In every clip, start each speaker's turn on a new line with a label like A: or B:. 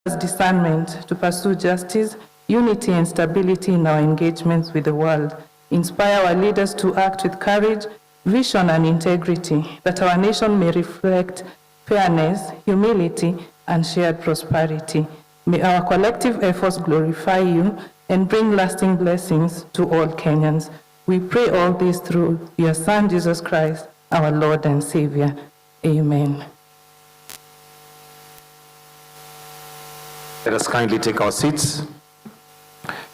A: us discernment to pursue justice, unity, and stability in our engagements with the world. Inspire our leaders to act with courage, vision, and integrity, that our nation may reflect fairness, humility, and shared prosperity. May our collective efforts glorify you and bring lasting blessings to all Kenyans. We pray all this through your Son, Jesus Christ, our Lord and Savior. Amen.
B: Let us kindly take our seats.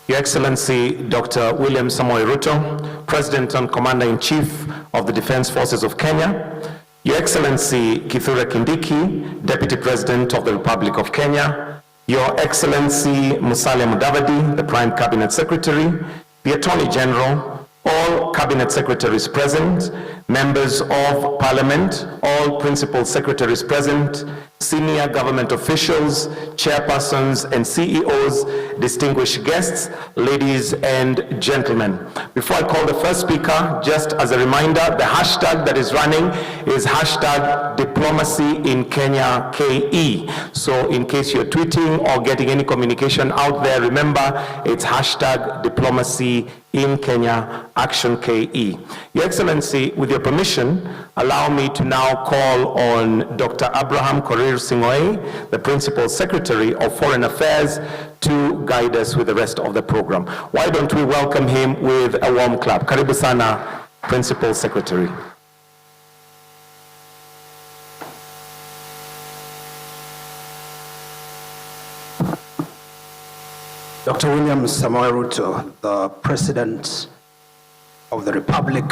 B: Your Excellency, Dr. William Samoei Ruto, President and Commander-in-Chief of the Defense Forces of Kenya. Your Excellency, Kithure Kindiki, Deputy President of the Republic of Kenya. Your Excellency, Musalia Mudavadi, the Prime Cabinet Secretary, the Attorney General, all Cabinet Secretaries present, members of Parliament, all Principal Secretaries present, senior government officials, chairpersons and CEOs, distinguished guests, ladies and gentlemen. Before I call the first speaker, just as a reminder, the hashtag that is running is hashtag diplomacy in Kenya KE. So in case you're tweeting or getting any communication out there, remember it's hashtag diplomacy in Kenya Action KE. Your Excellency, with your permission, allow me to now call on Dr. Abraham Korir Sing'oei, the Principal Secretary of Foreign Affairs, to guide us with the rest of the program. Why don't we welcome him with a warm clap? Karibu sana, Principal Secretary.
C: Dr. William Samoei Ruto, the President of the Republic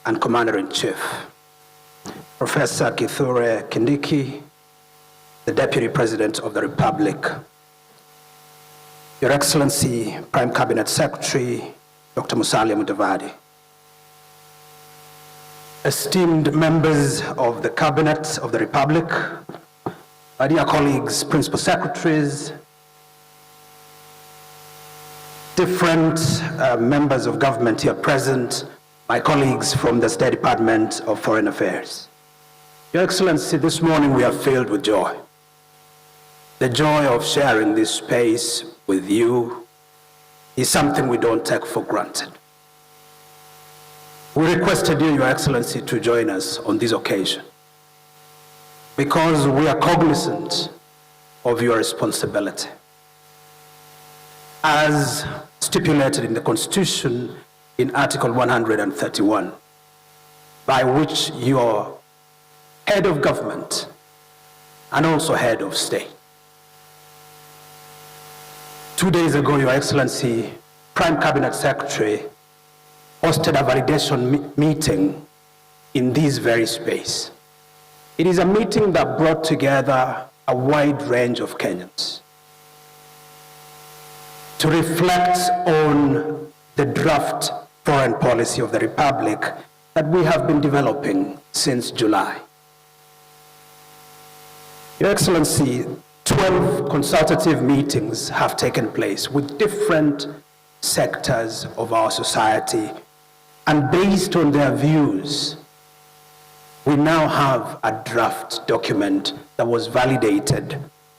C: and Commander-in-Chief. Professor Kithure Kindiki, the Deputy President of the Republic. Your Excellency, Prime Cabinet Secretary, Dr. Musalia Mudavadi. Esteemed members of the Cabinet of the Republic, my dear colleagues, Principal Secretaries, different members of government here present, my colleagues from the State Department of Foreign Affairs. Your Excellency, this morning we are filled with joy. The joy of sharing this space with you is something we don't take for granted. We requested you, Your Excellency, to join us on this occasion because we are cognizant of your responsibility. As stipulated in the Constitution in Article 131, by which you are head of government and also head of state. 2 days ago, Your Excellency, Prime Cabinet Secretary hosted a validation meeting in this very space. It is a meeting that brought together a wide range of Kenyans to reflect on the draft foreign policy of the Republic that we have been developing since July. Your Excellency, 12 consultative meetings have taken place with different sectors of our society, and based on their views, we now have a draft document that was validated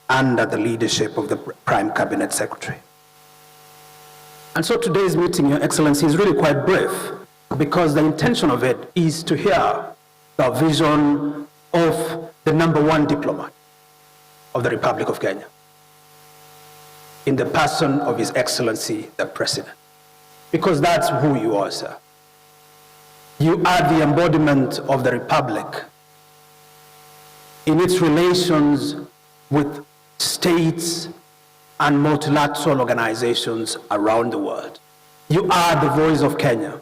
C: under the leadership of the Prime Cabinet Secretary. And so today's meeting, Your Excellency, is really quite brief because the intention of it is to hear the vision of the #1 diplomat of the Republic of Kenya in the person of His Excellency, the President. Because that's who you are, sir. You are the embodiment of the Republic in its relations with states and multilateral organizations around the world. You are the voice of Kenya.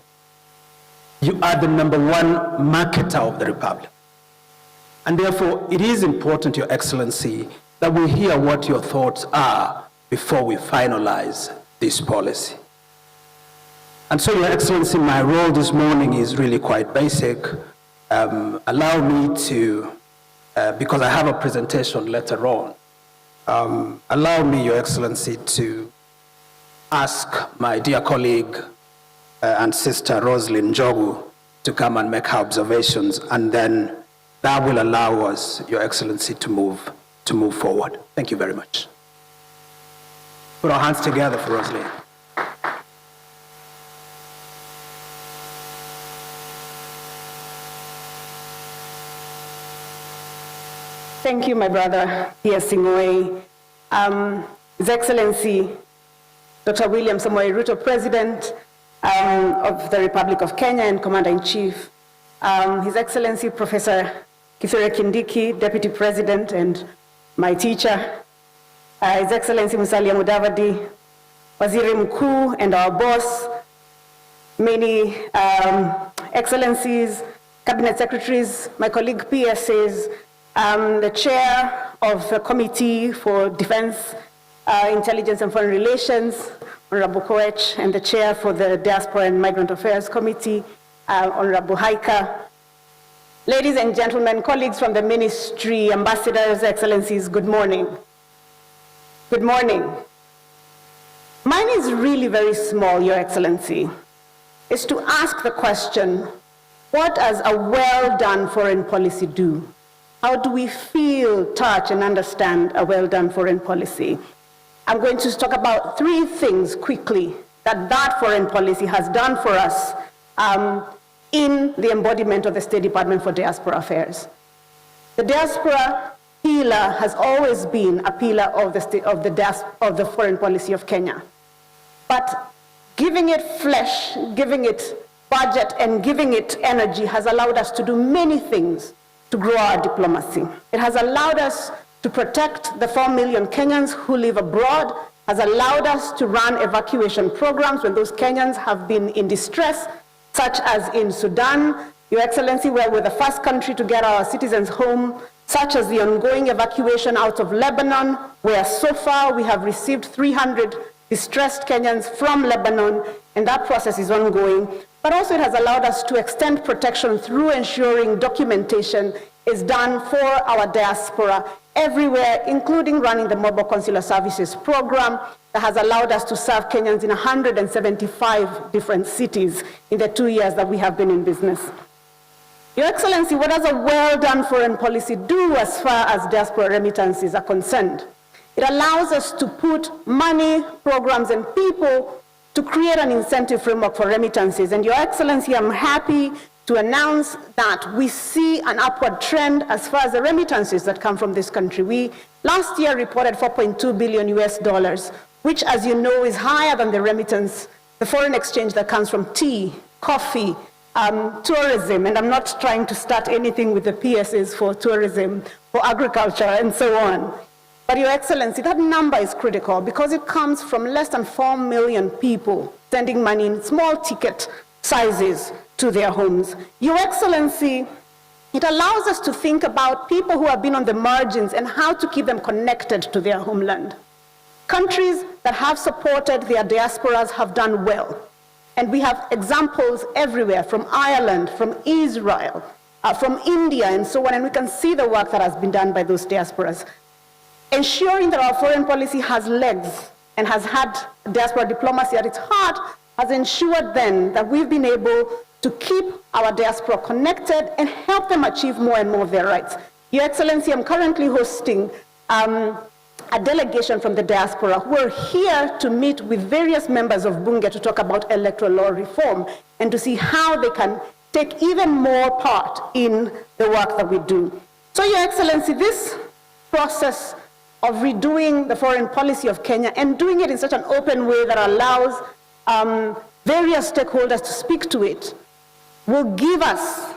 C: You are the #1 marketer of the Republic. And therefore, it is important, Your Excellency, that we hear what your thoughts are before we finalize this policy. And so, Your Excellency, my role this morning is really quite basic. Allow me to, because I have a presentation later on, allow me, Your Excellency, to ask my dear colleague and sister Roslyn Njogu to come and make her observations, and then that will allow us, Your Excellency, to move to move forward. Thank you very much. Put our hands together for Rosaline.
D: Thank you, my brother, P.S. Sing'oei. His Excellency, Dr. William Samoei Ruto, President of the Republic of Kenya and Commander-in-Chief. His Excellency, Professor Kithure Kindiki, Deputy President and my teacher. His Excellency Musalia Mudavadi, Waziri Mkuu and our boss. Many Excellencies, Cabinet Secretaries, my colleague PSAs, the chair of the Committee for Defense, Intelligence and Foreign Relations, Honorable Koech, and the chair for the Diaspora and Migrant Affairs Committee, Honorable Haika. Ladies and gentlemen, colleagues from the ministry, ambassadors, excellencies, good morning. Good morning. Mine is really very small, Your Excellency. It's to ask the question, what does a well-done foreign policy do? How do we feel, touch, and understand a well-done foreign policy? I'm going to talk about 3 things quickly that foreign policy has done for us in the embodiment of the State Department for Diaspora Affairs. The diaspora pillar has always been a pillar of the foreign policy of Kenya. But giving it flesh, giving it budget, and giving it energy has allowed us to do many things to grow our diplomacy. It has allowed us to protect the 4 million Kenyans who live abroad, has allowed us to run evacuation programs when those Kenyans have been in distress, such as in Sudan, Your Excellency, where we're the first country to get our citizens home, such as the ongoing evacuation out of Lebanon, where so far we have received 300 distressed Kenyans from Lebanon, and that process is ongoing. But also it has allowed us to extend protection through ensuring documentation is done for our diaspora everywhere, including running the Mobile Consular Services program that has allowed us to serve Kenyans in 175 different cities in the 2 years that we have been in business. Your Excellency, what does a well-done foreign policy do as far as diaspora remittances are concerned? It allows us to put money, programs, and people to create an incentive framework for remittances. And Your Excellency, I'm happy to announce that we see an upward trend as far as the remittances that come from this country. We last year reported $4.2 billion US, which, as you know, is higher than the remittance, the foreign exchange that comes from tea, coffee, tourism, and I'm not trying to start anything with the PSAs for tourism, for agriculture, and so on. But Your Excellency, that number is critical because it comes from less than 4 million people sending money in small ticket sizes to their homes. Your Excellency, it allows us to think about people who have been on the margins and how to keep them connected to their homeland. Countries that have supported their diasporas have done well. And we have examples everywhere, from Ireland, from Israel, from India, and so on, and we can see the work that has been done by those diasporas. Ensuring that our foreign policy has legs and has had diaspora diplomacy at its heart has ensured then that we've been able to keep our diaspora connected and help them achieve more and more of their rights. Your Excellency, I'm currently hosting a delegation from the diaspora who are here to meet with various members of Bunge to talk about electoral law reform and to see how they can take even more part in the work that we do. So, Your Excellency, this process of redoing the foreign policy of Kenya and doing it in such an open way that allows various stakeholders to speak to it will give us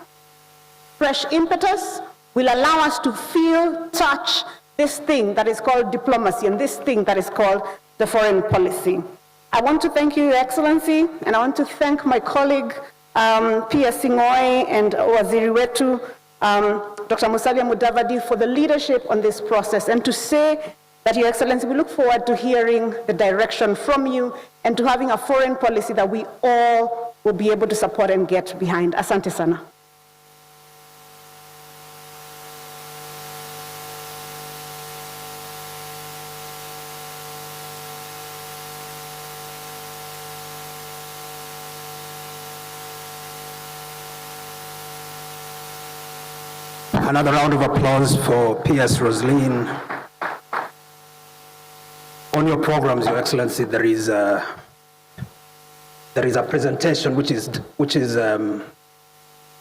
D: fresh impetus, will allow us to feel, touch this thing that is called diplomacy and this thing that is called the foreign policy. I want to thank you, Your Excellency, and I want to thank my colleague, P.S. Sing'oei and Waziri Wetu, Dr. Musalia Mudavadi, for the leadership on this process, and to say that, Your Excellency, we look forward to hearing the direction from you and to having a foreign policy that we all will be able to support and get behind. Asante sana.
C: Another round of applause for P.S. Rosaline. On your programs, Your Excellency, there is a presentation which is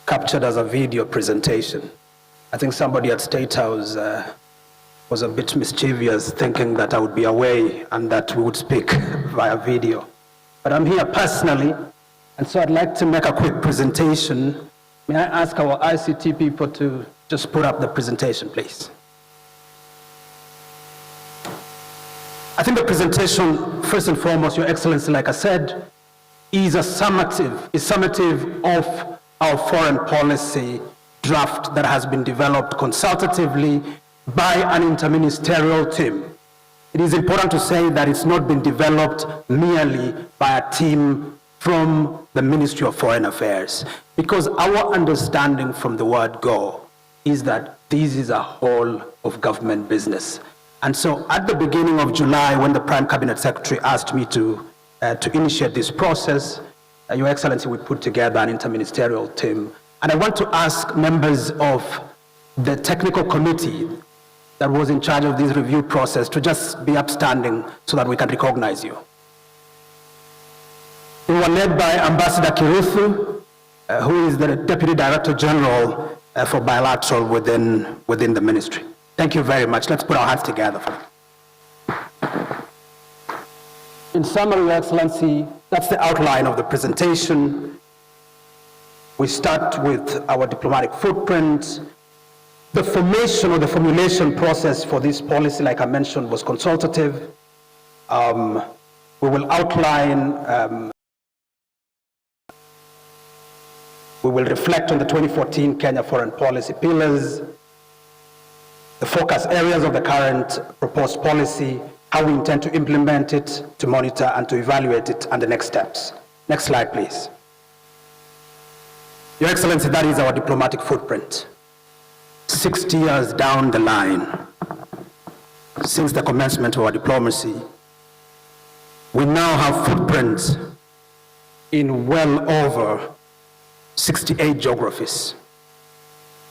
C: captured as a video presentation. I think somebody at State House was a bit mischievous, thinking that I would be away and that we would speak via video. But I'm here personally, and so I'd like to make a quick presentation. May I ask our ICT people to just put up the presentation, please? I think the presentation, first and foremost, Your Excellency, like I said, is summative of our foreign policy draft that has been developed consultatively by an interministerial team. It is important to say that it's not been developed merely by a team from the Ministry of Foreign Affairs, because our understanding from the word go is that this is a whole of government business. And so at the beginning of July, when the Prime Cabinet Secretary asked me to initiate this process, Your Excellency, we put together an interministerial team. And I want to ask members of the technical committee that was in charge of this review process to just be upstanding so that we can recognize you. We were led by Ambassador Kiruthu, who is the Deputy Director General for bilateral within the ministry. Thank you very much. Let's put our hands together. In summary, Your Excellency, that's the outline of the presentation. We start with our diplomatic footprint. The formation or the formulation process for this policy, like I mentioned, was consultative. We will outline, we will reflect on the 2014 Kenya foreign policy pillars, the focus areas of the current proposed policy, how we intend to implement it, to monitor and to evaluate it, and the next steps. Next slide, please. Your Excellency, that is our diplomatic footprint. 60 years down the line, since the commencement of our diplomacy, we now have footprints in well over 68 geographies.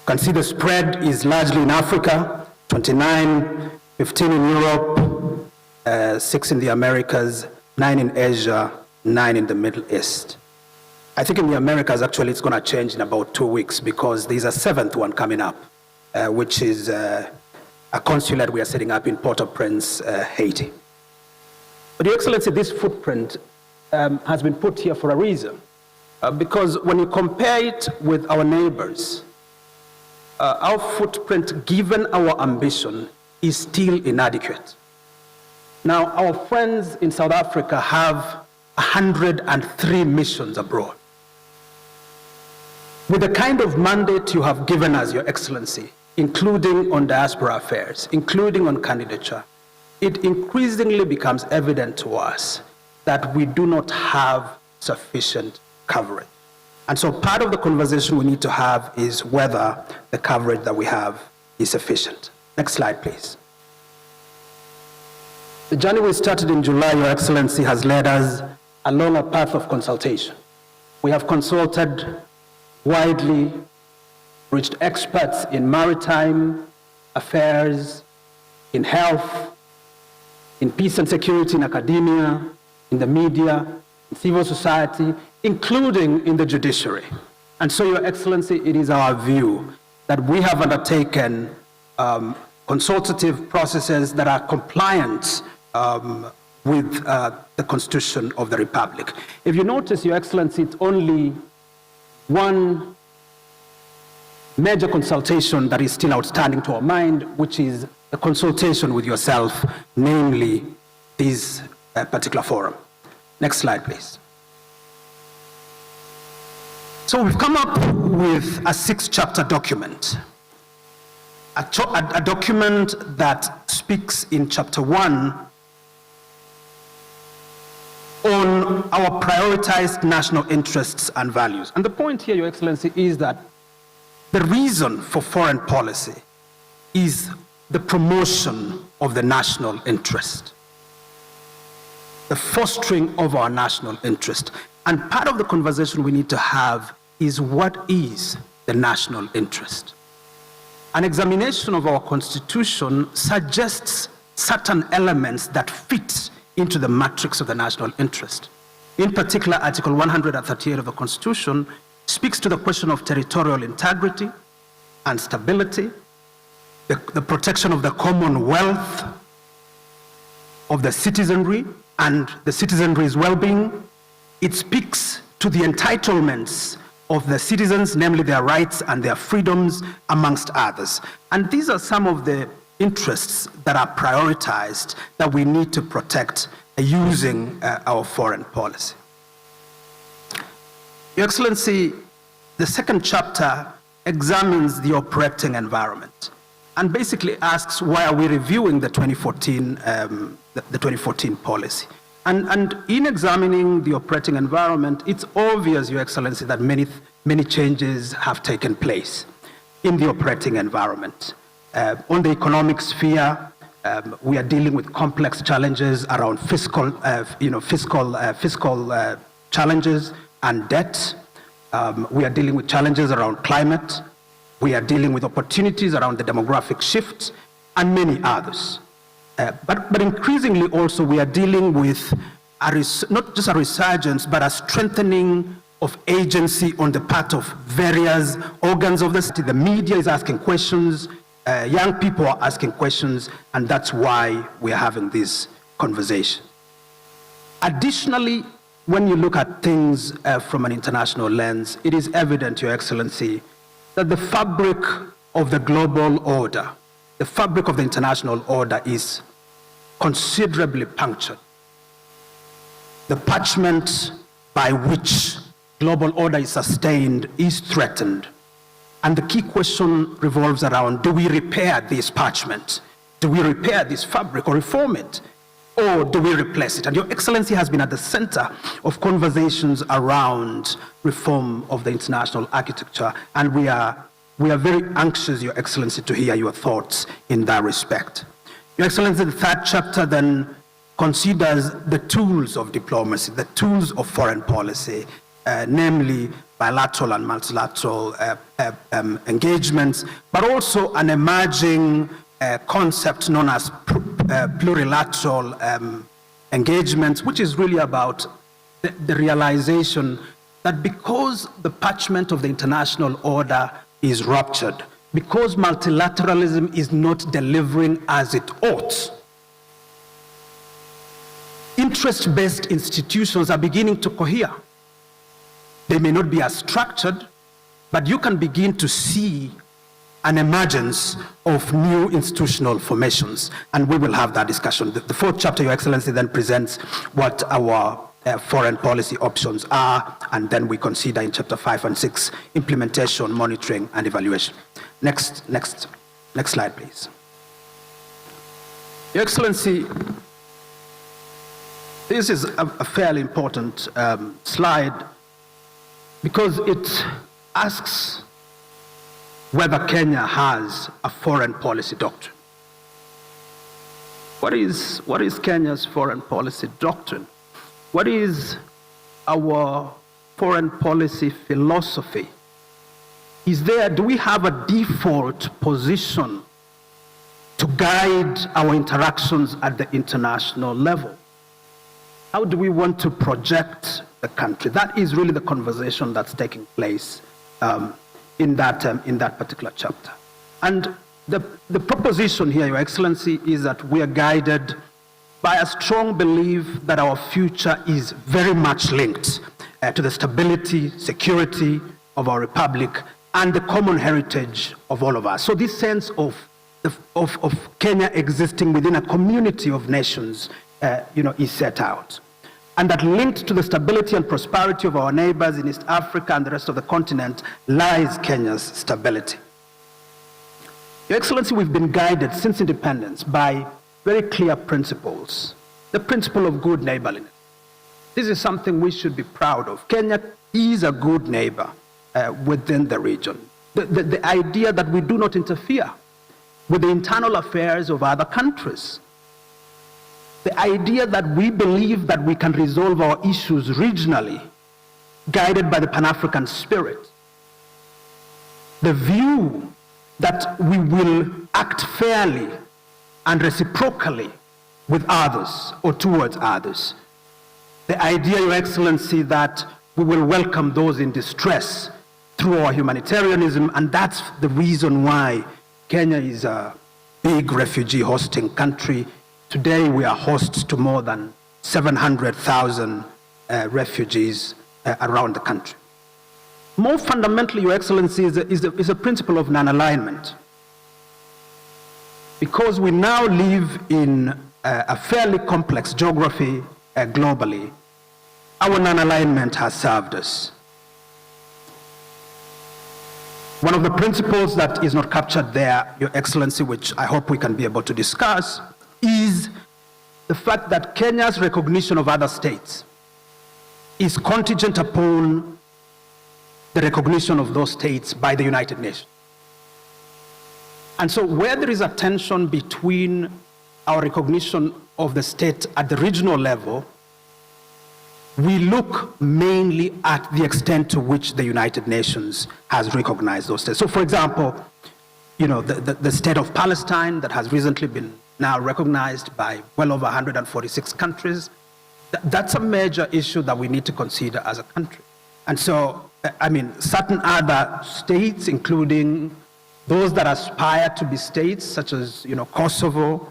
C: You can see the spread is largely in Africa, 29, 15 in Europe, 6 in the Americas, 9 in Asia, 9 in the Middle East. I think in the Americas, actually, it's going to change in about 2 weeks because there's a 7th one coming up, which is a consulate we are setting up in Port-au-Prince, Haiti. But Your Excellency, this footprint has been put here for a reason, because when you compare it with our neighbors, our footprint, given our ambition, is still inadequate. Now, our friends in South Africa have 103 missions abroad. With the kind of mandate you have given us, Your Excellency, including on diaspora affairs, including on candidature, it increasingly becomes evident to us that we do not have sufficient coverage. And so part of the conversation we need to have is whether the coverage that we have is sufficient. Next slide, please. The journey we started in July, Your Excellency, has led us along a path of consultation. We have consulted widely, reached experts in maritime affairs, in health, in peace and security in academia, in the media, in civil society, including in the judiciary. And so, Your Excellency, it is our view that we have undertaken consultative processes that are compliant with the Constitution of the Republic. If you notice, Your Excellency, it's only one major consultation that is still outstanding to our mind, which is a consultation with yourself, namely this particular forum. Next slide, please. So we've come up with a 6-chapter document, a document that speaks in chapter 1 on our prioritized national interests and values. And the point here, Your Excellency, is that the reason for foreign policy is the promotion of the national interest, the fostering of our national interest. And part of the conversation we need to have is, what is the national interest? An examination of our Constitution suggests certain elements that fit into the matrix of the national interest. In particular, Article 138 of the Constitution speaks to the question of territorial integrity and stability, the protection of the commonwealth, of the citizenry and the citizenry's well-being. It speaks to the entitlements of the citizens, namely their rights and their freedoms, amongst others. And these are some of the interests that are prioritized that we need to protect using our foreign policy. Your Excellency, the second chapter examines the operating environment and basically asks, why are we reviewing the 2014 policy? And in examining the operating environment, it's obvious, Your Excellency, that many changes have taken place in the operating environment. On the economic sphere, we are dealing with complex challenges around fiscal challenges and debt. We are dealing with challenges around climate. We are dealing with opportunities around the demographic shift and many others. But increasingly also we are dealing with not just a resurgence, but a strengthening of agency on the part of various organs of the city. The media is asking questions, young people are asking questions, and that's why we are having this conversation. Additionally, when you look at things from an international lens, it is evident, Your Excellency, that the fabric of the global order, the fabric of the international order is considerably punctured. The parchment by which global order is sustained is threatened. And the key question revolves around, do we repair this parchment? Do we repair this fabric or reform it? Or do we replace it? And Your Excellency has been at the center of conversations around reform of the international architecture, and we are very anxious, Your Excellency, to hear your thoughts in that respect. Your Excellency, the third chapter then considers the tools of diplomacy, the tools of foreign policy, namely bilateral and multilateral engagements, but also an emerging concept known as plurilateral engagements, which is really about the realization that because the parchment of the international order is ruptured, because multilateralism is not delivering as it ought, interest-based institutions are beginning to cohere. They may not be as structured, but you can begin to see an emergence of new institutional formations, and we will have that discussion. The fourth chapter, Your Excellency, then presents what our foreign policy options are, and then we consider in chapter 5 and 6 implementation, monitoring, and evaluation. Next slide, please. Your Excellency, this is a fairly important slide because it asks whether Kenya has a foreign policy doctrine. What is Kenya's foreign policy doctrine? What is our foreign policy philosophy? Do we have a default position to guide our interactions at the international level? How do we want to project the country? That is really the conversation that's taking place in that particular chapter. And the proposition here, Your Excellency, is that we are guided by a strong belief that our future is very much linked to the stability, security of our republic, and the common heritage of all of us. So this sense of Kenya existing within a community of nations is set out. And that linked to the stability and prosperity of our neighbors in East Africa and the rest of the continent lies Kenya's stability. Your Excellency, we've been guided since independence by very clear principles. The principle of good neighborliness. This is something we should be proud of. Kenya is a good neighbor within the region. The idea that we do not interfere with the internal affairs of other countries. The idea that we believe that we can resolve our issues regionally, guided by the Pan-African spirit. The view that we will act fairly and reciprocally with others or towards others. The idea, Your Excellency, that we will welcome those in distress through our humanitarianism, and that's the reason why Kenya is a big refugee hosting country. Today we are hosts to more than 700,000 refugees around the country. More fundamentally, Your Excellency, is a principle of non-alignment. Because we now live in a fairly complex geography globally, our non-alignment has served us. One of the principles that is not captured there, Your Excellency, which I hope we can be able to discuss, is the fact that Kenya's recognition of other states is contingent upon the recognition of those states by the United Nations. And so where there is a tension between our recognition of the state at the regional level, we look mainly at the extent to which the United Nations has recognized those states. So for example, the state of Palestine that has recently been now recognized by well over 146 countries, that's a major issue that we need to consider as a country. And so, certain other states, including those that aspire to be states, such as, Kosovo,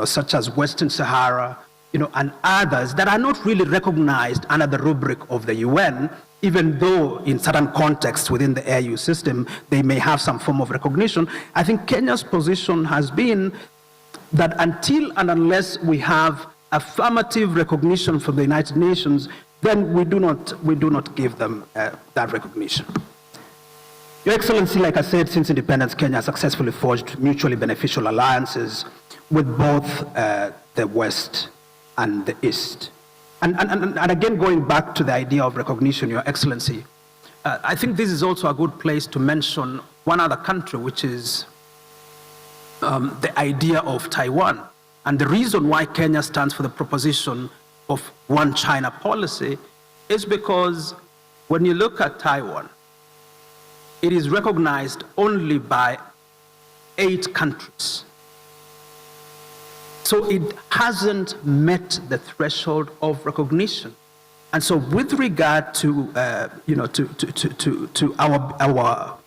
C: such as Western Sahara, and others that are not really recognized under the rubric of the UN, even though in certain contexts within the AU system, they may have some form of recognition. I think Kenya's position has been that until and unless we have affirmative recognition from the United Nations, then we do not give them that recognition. Your Excellency, like I said, since independence, Kenya has successfully forged mutually beneficial alliances with both the West and the East. And again, going back to the idea of recognition, Your Excellency, I think this is also a good place to mention one other country, which is the idea of Taiwan. And the reason why Kenya stands for the proposition of one China policy is because when you look at Taiwan, it is recognized only by 8 countries. So it hasn't met the threshold of recognition. And so with regard to, our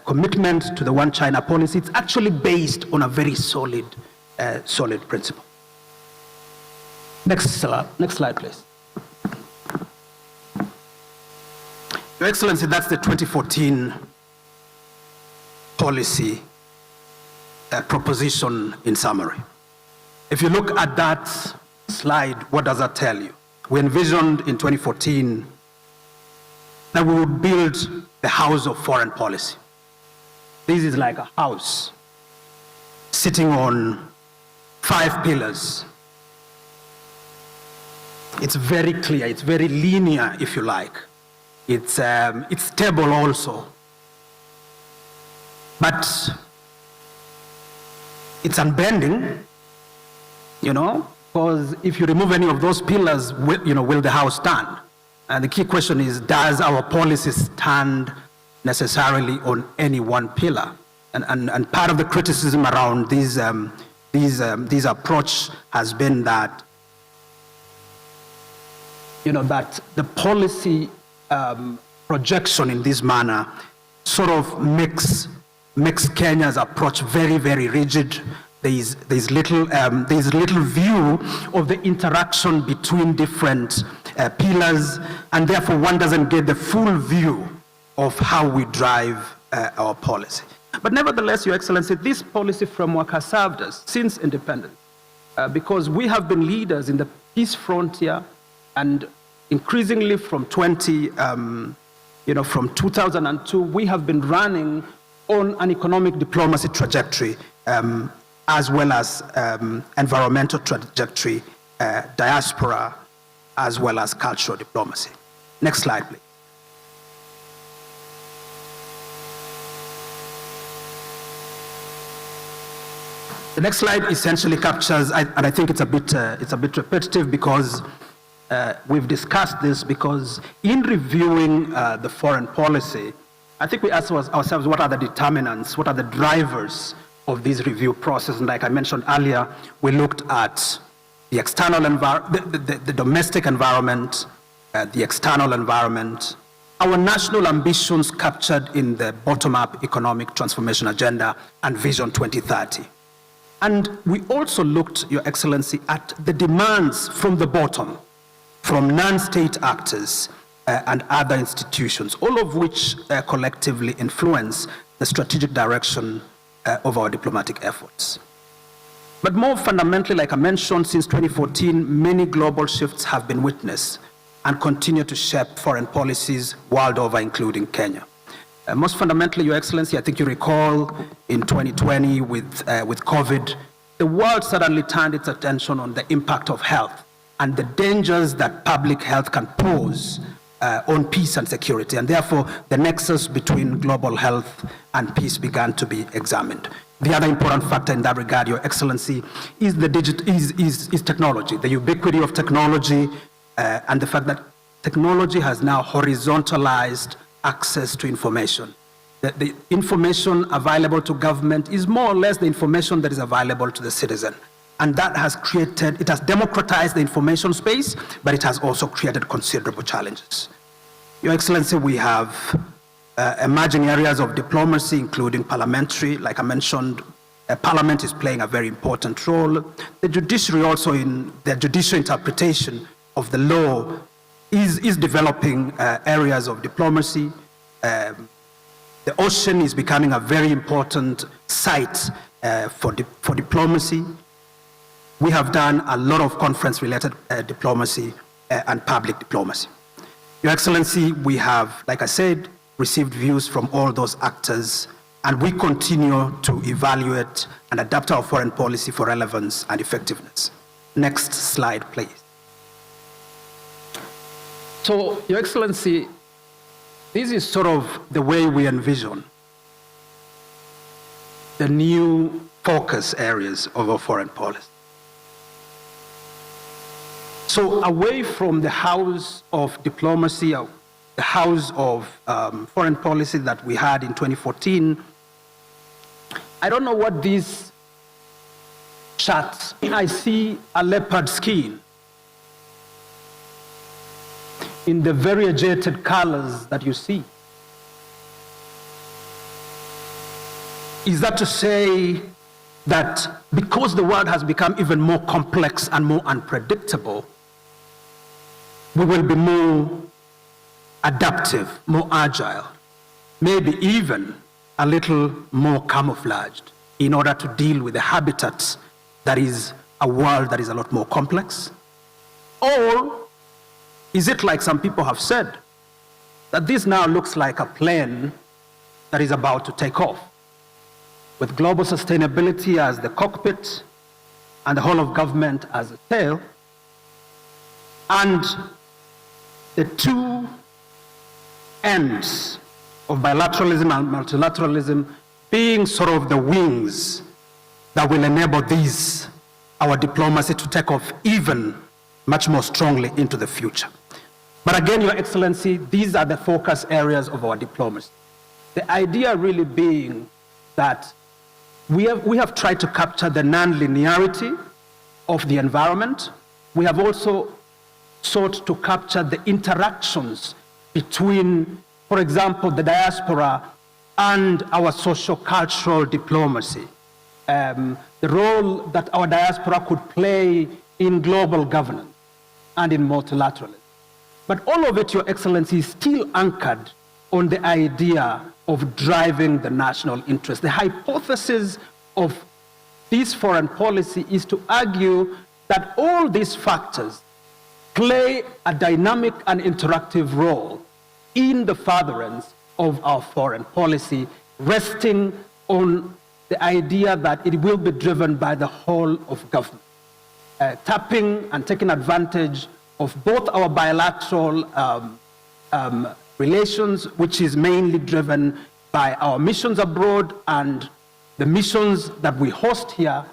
C: commitment to the one China policy, it's actually based on a very solid principle. Next slide, please. Your Excellency, that's the 2014 policy proposition in summary. If you look at that slide, what does that tell you? We envisioned in 2014 that we would build the house of foreign policy. This is like a house sitting on 5 pillars. It's very clear, it's very linear, if you like. It's stable also. But it's unbending, because if you remove any of those pillars, will the house stand? And the key question is, does our policy stand necessarily on any one pillar? And part of the criticism around this approach has been that, that the policy projection in this manner sort of makes Kenya's approach very, very rigid. There's little view of the interaction between different pillars, and therefore one doesn't get the full view of how we drive our policy. But nevertheless, Your Excellency, this policy framework has served us since independence, because we have been leaders in the peace frontier, and increasingly from 2002, we have been running on an economic diplomacy trajectory, as well as environmental trajectory, diaspora, as well as cultural diplomacy. Next slide, please. The next slide essentially captures, and I think it's a bit repetitive because we've discussed this, because in reviewing the foreign policy, I think we asked ourselves, what are the determinants, what are the drivers of this review process. And like I mentioned earlier, we looked at the external the domestic environment, the external environment, our national ambitions captured in the bottom-up economic transformation agenda and Vision 2030. And we also looked, Your Excellency, at the demands from the bottom, from non-state actors and other institutions, all of which collectively influence the strategic direction of our diplomatic efforts. But more fundamentally, like I mentioned, since 2014, many global shifts have been witnessed and continue to shape foreign policies world over, including Kenya. Most fundamentally, Your Excellency, I think you recall in 2020 with COVID, the world suddenly turned its attention on the impact of health and the dangers that public health can pose on peace and security. And therefore, the nexus between global health and peace began to be examined. The other important factor in that regard, Your Excellency, is technology, the ubiquity of technology, and the fact that technology has now horizontalized access to information. The information available to government is more or less the information that is available to the citizen. And that has created, it has democratized the information space, but it has also created considerable challenges. Your Excellency, we have emerging areas of diplomacy, including parliamentary. Like I mentioned, Parliament is playing a very important role. The judiciary also, in the judicial interpretation of the law, is developing areas of diplomacy. The ocean is becoming a very important site for diplomacy. We have done a lot of conference-related diplomacy and public diplomacy. Your Excellency, we have, like I said, received views from all those actors, and we continue to evaluate and adapt our foreign policy for relevance and effectiveness. Next slide, please. So, Your Excellency, this is sort of the way we envision the new focus areas of our foreign policy. So away from the house of diplomacy, the house of foreign policy that we had in 2014, I don't know what these charts, I see a leopard skin in the variegated colors that you see. Is that to say that because the world has become even more complex and more unpredictable, we will be more adaptive, more agile, maybe even a little more camouflaged in order to deal with the habitats that is a world that is a lot more complex? Or is it like some people have said, that this now looks like a plane that is about to take off, with global sustainability as the cockpit and the whole of government as the tail, and the two ends of bilateralism and multilateralism being sort of the wings that will enable our diplomacy to take off even much more strongly into the future. But again, Your Excellency, these are the focus areas of our diplomacy. The idea really being that we have tried to capture the non-linearity of the environment. We have also sought to capture the interactions between, for example, the diaspora and our socio-cultural diplomacy. The role that our diaspora could play in global governance and in multilateralism. But all of it, Your Excellency, is still anchored on the idea of driving the national interest. The hypothesis of this foreign policy is to argue that all these factors play a dynamic and interactive role in the furtherance of our foreign policy, resting on the idea that it will be driven by the whole of government, tapping and taking advantage of both our bilateral relations, which is mainly driven by our missions abroad and the missions that we host here,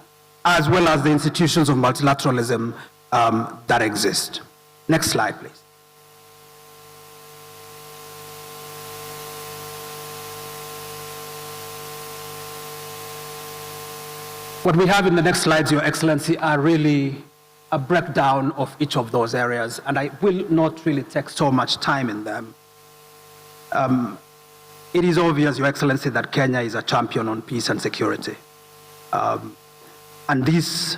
C: as well as the institutions of multilateralism that exist. Next slide, please. What we have in the next slides, Your Excellency, are really a breakdown of each of those areas, and I will not really take so much time in them. It is obvious, Your Excellency, that Kenya is a champion on peace and security. And this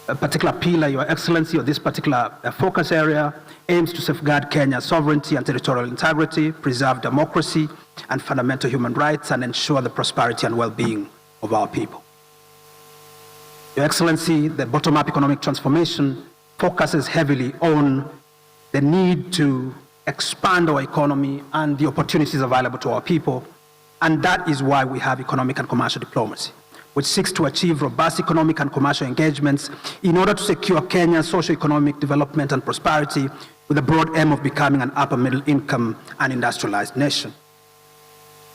C: particular pillar, Your Excellency, or this particular focus area aims to safeguard Kenya's sovereignty and territorial integrity, preserve democracy and fundamental human rights, and ensure the prosperity and well-being of our people. Your Excellency, the bottom-up economic transformation focuses heavily on the need to expand our economy and the opportunities available to our people, and that is why we have economic and commercial diplomacy, which seeks to achieve robust economic and commercial engagements in order to secure Kenya's socio-economic development and prosperity with the broad aim of becoming an upper middle income and industrialized nation.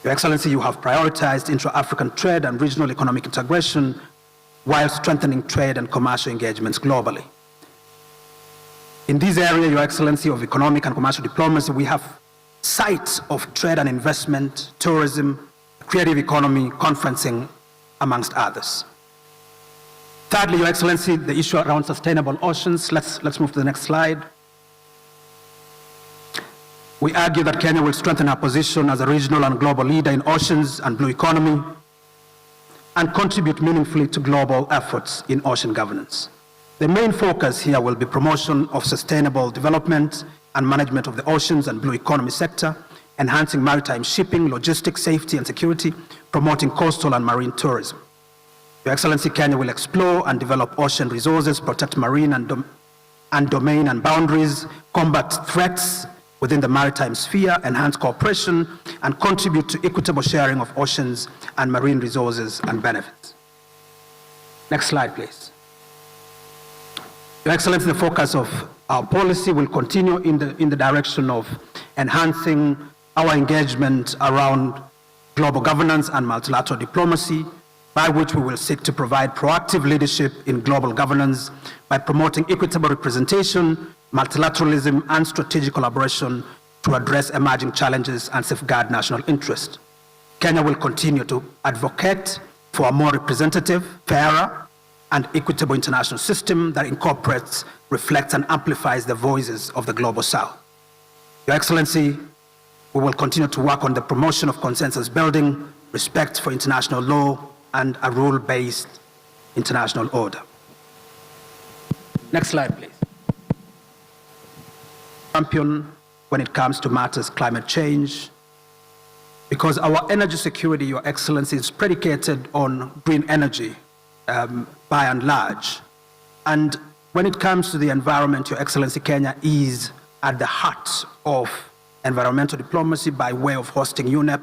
C: Your Excellency, you have prioritized intra-African trade and regional economic integration while strengthening trade and commercial engagements globally. In this area, Your Excellency, of economic and commercial diplomacy, we have sites of trade and investment, tourism, creative economy, conferencing, amongst others. Thirdly, Your Excellency, the issue around sustainable oceans. Let's move to the next slide. We argue that Kenya will strengthen our position as a regional and global leader in oceans and blue economy and contribute meaningfully to global efforts in ocean governance. The main focus here will be promotion of sustainable development and management of the oceans and blue economy sector, enhancing maritime shipping, logistics, safety and security, promoting coastal and marine tourism. Your Excellency, Kenya will explore and develop ocean resources, protect marine and domain and boundaries, combat threats within the maritime sphere, enhance cooperation, and contribute to equitable sharing of oceans and marine resources and benefits. Next slide, please. Your Excellency, the focus of our policy will continue in the direction of enhancing our engagement around global governance and multilateral diplomacy, by which we will seek to provide proactive leadership in global governance by promoting equitable representation, multilateralism, and strategic collaboration to address emerging challenges and safeguard national interest. Kenya will continue to advocate for a more representative, fairer, and equitable international system that incorporates, reflects, and amplifies the voices of the Global South. Your Excellency, we will continue to work on the promotion of consensus building, respect for international law, and a rule-based international order. Next slide, please. Champion when it comes to matters climate change, because our energy security, Your Excellency, is predicated on green energy by and large. And when it comes to the environment, Your Excellency, Kenya is at the heart of environmental diplomacy by way of hosting UNEP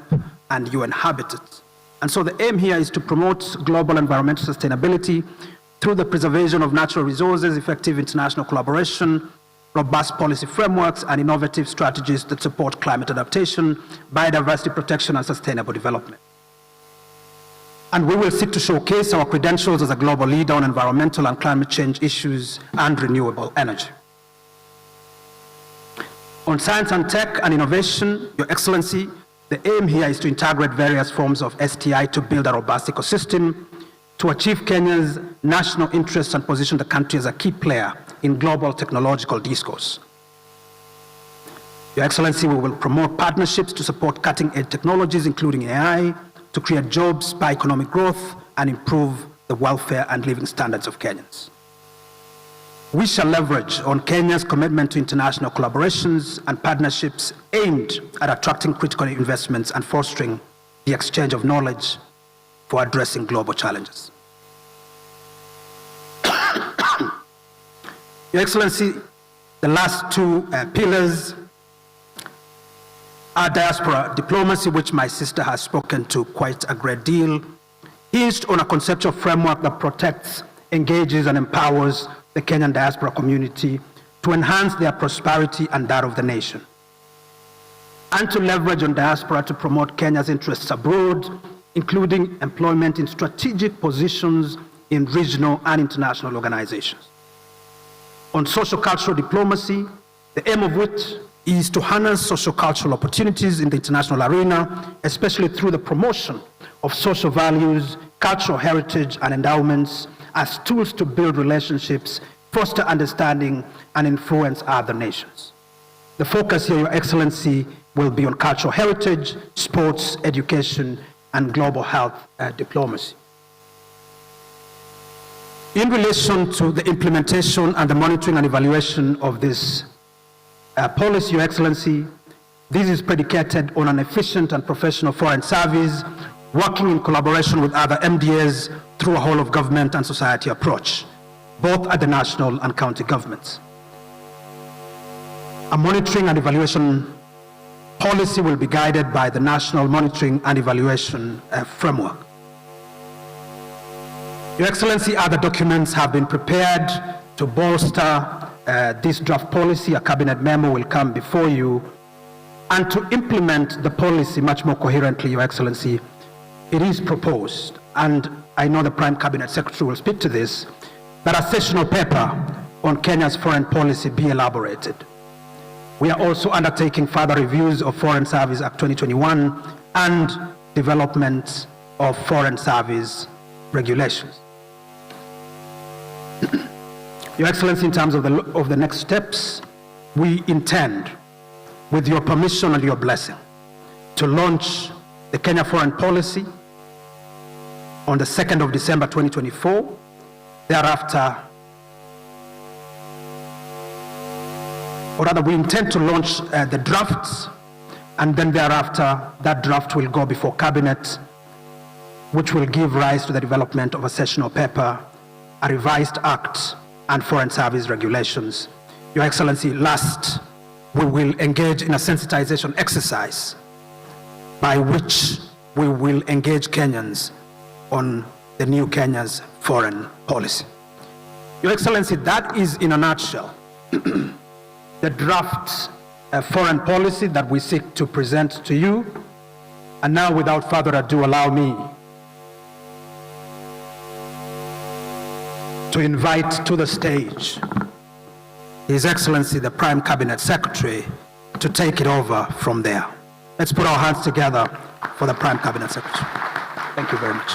C: and UN Habitat. And so the aim here is to promote global environmental sustainability through the preservation of natural resources, effective international collaboration, robust policy frameworks, and innovative strategies that support climate adaptation, biodiversity protection, and sustainable development. And we will seek to showcase our credentials as a global leader on environmental and climate change issues and renewable energy. On science and tech and innovation, Your Excellency, the aim here is to integrate various forms of STI to build a robust ecosystem, to achieve Kenya's national interests and position the country as a key player in global technological discourse. Your Excellency, we will promote partnerships to support cutting-edge technologies, including AI, to create jobs, spur economic growth, and improve the welfare and living standards of Kenyans. We shall leverage on Kenya's commitment to international collaborations and partnerships aimed at attracting critical investments and fostering the exchange of knowledge for addressing global challenges. Your Excellency, the last two pillars are diaspora diplomacy, which my sister has spoken to quite a great deal, hinged on a conceptual framework that protects, engages, and empowers the Kenyan diaspora community to enhance their prosperity and that of the nation, and to leverage on diaspora to promote Kenya's interests abroad, including employment in strategic positions in regional and international organizations. On social-cultural diplomacy, the aim of which is to harness social-cultural opportunities in the international arena, especially through the promotion of social values, cultural heritage and endowments as tools to build relationships, foster understanding, and influence other nations. The focus here, Your Excellency, will be on cultural heritage, sports, education, and global health diplomacy. In relation to the implementation and the monitoring and evaluation of this policy, Your Excellency, this is predicated on an efficient and professional foreign service, working in collaboration with other MDAs through a whole of government and society approach, both at the national and county governments. A monitoring and evaluation policy will be guided by the National Monitoring and Evaluation Framework. Your Excellency, other documents have been prepared to bolster this draft policy. A cabinet memo will come before you. And to implement the policy much more coherently, Your Excellency, it is proposed, and I know the Prime Cabinet Secretary will speak to this, that a sessional paper on Kenya's foreign policy be elaborated. We are also undertaking further reviews of Foreign Service Act 2021 and development of foreign service regulations. Your Excellency, in terms of the next steps, we intend, with your permission and your blessing, to launch the Kenya foreign policy on the 2nd of December 2024. Thereafter, or rather, we intend to launch the drafts, and then thereafter, that draft will go before Cabinet, which will give rise to the development of a sessional paper, a revised act, and foreign service regulations. Your Excellency, last, we will engage in a sensitization exercise by which we will engage Kenyans on the new Kenya's foreign policy. Your Excellency, that is in a nutshell the draft foreign policy that we seek to present to you. And now, without further ado, allow me to invite to the stage His Excellency, the Prime Cabinet Secretary, to take it over from there. Let's put our hands together for the Prime Cabinet Secretary. Thank you very much.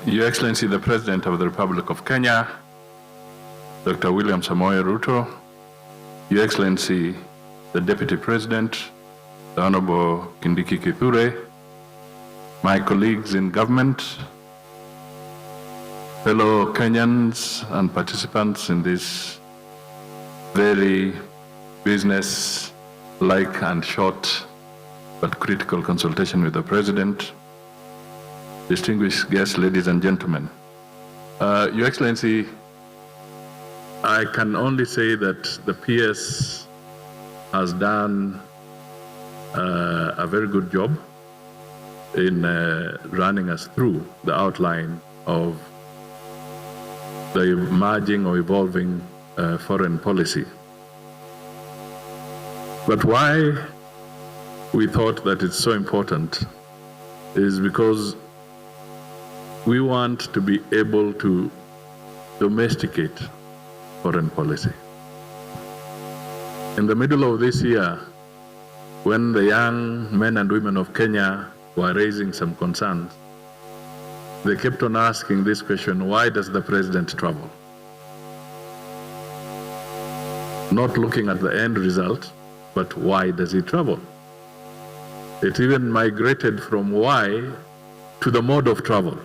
E: Your Excellency, the President of the Republic of Kenya, Dr. William Samoei Ruto, Your Excellency, the Deputy President, the Honorable Kindiki Kithure, my colleagues in government, fellow Kenyans and participants in this very business-like and short but critical consultation with the President, distinguished guests, ladies and gentlemen. Your Excellency, I can only say that the PS has done a very good job in running us through the outline of the emerging or evolving foreign policy. But why we thought that it's so important is because we want to be able to domesticate foreign policy. In the middle of this year, when the young men and women of Kenya were raising some concerns, they kept on asking this question: why does the President travel? Not looking at the end result, but why does he travel? It even migrated from why to the mode of travel.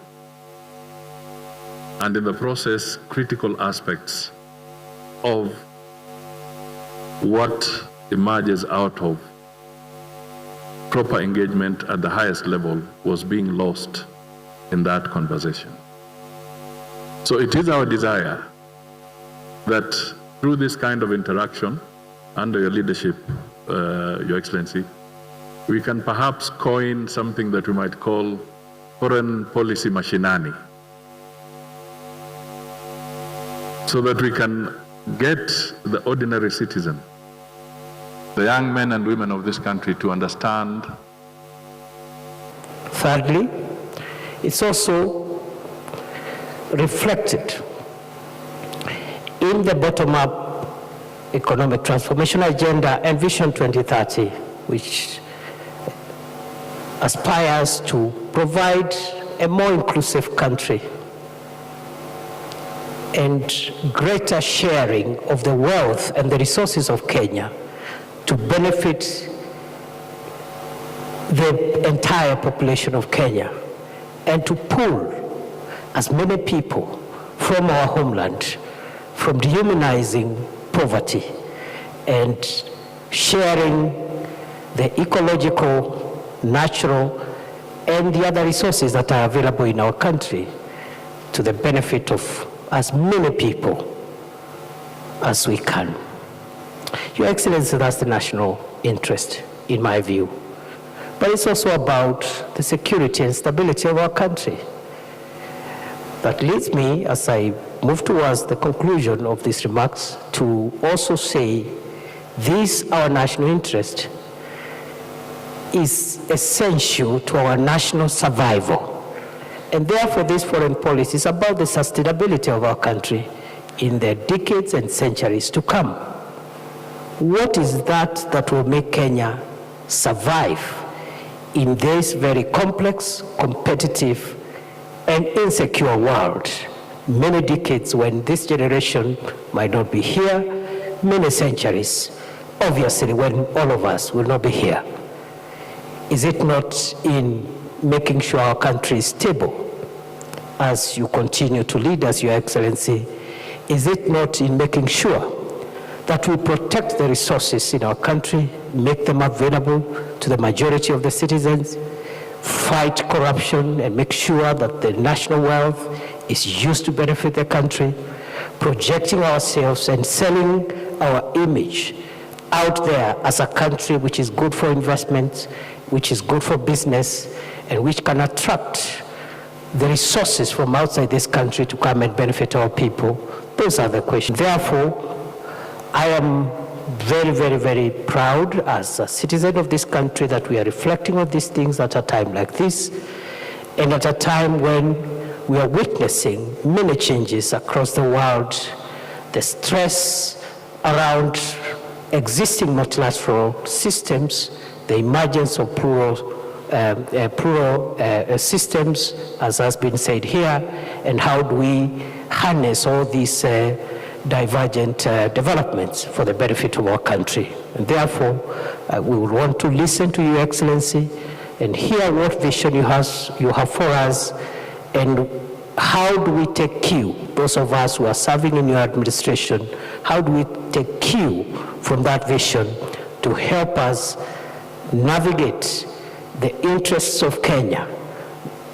E: And in the process, critical aspects of what emerges out of proper engagement at the highest level was being lost in that conversation. So it is our desire that through this kind of interaction, under your leadership, Your Excellency, we can perhaps coin something that we might call foreign policy mashinani, so that we can get the ordinary citizen, the young men and women of this country, to understand.
F: Thirdly, it's also reflected in the bottom-up economic transformation agenda and Vision 2030, which aspires to provide a more inclusive country and greater sharing of the wealth and the resources of Kenya to benefit the entire population of Kenya, and to pull as many people from our homeland, from dehumanizing poverty and sharing the ecological, natural, and the other resources that are available in our country to the benefit of as many people as we can. Your Excellency, that's the national interest, in my view. But it's also about the security and stability of our country. That leads me, as I move towards the conclusion of these remarks, to also say this, our national interest, is essential to our national survival. And therefore, this foreign policy is about the sustainability of our country in the decades and centuries to come. What is that that will make Kenya survive in this very complex, competitive, and insecure world? Many decades when this generation might not be here, many centuries, obviously, when all of us will not be here. Is it not in making sure our country is stable as you continue to lead us, Your Excellency? Is it not in making sure that we protect the resources in our country, make them available to the majority of the citizens, fight corruption, and make sure that the national wealth is used to benefit the country, projecting ourselves and selling our image out there as a country which is good for investment, which is good for business, and which can attract the resources from outside this country to come and benefit our people? Those are the questions. Therefore, I am very, very, very proud as a citizen of this country that we are reflecting on these things at a time like this, and at a time when we are witnessing many changes across the world, the stress around existing multilateral systems, the emergence of plural systems, as has been said here, and how do we harness all these divergent developments for the benefit of our country. And therefore, we will want to listen to Your Excellency and hear what vision you have for us, and how do we take cue, those of us who are serving in your administration, how do we take cue from that vision to help us navigate the interests of Kenya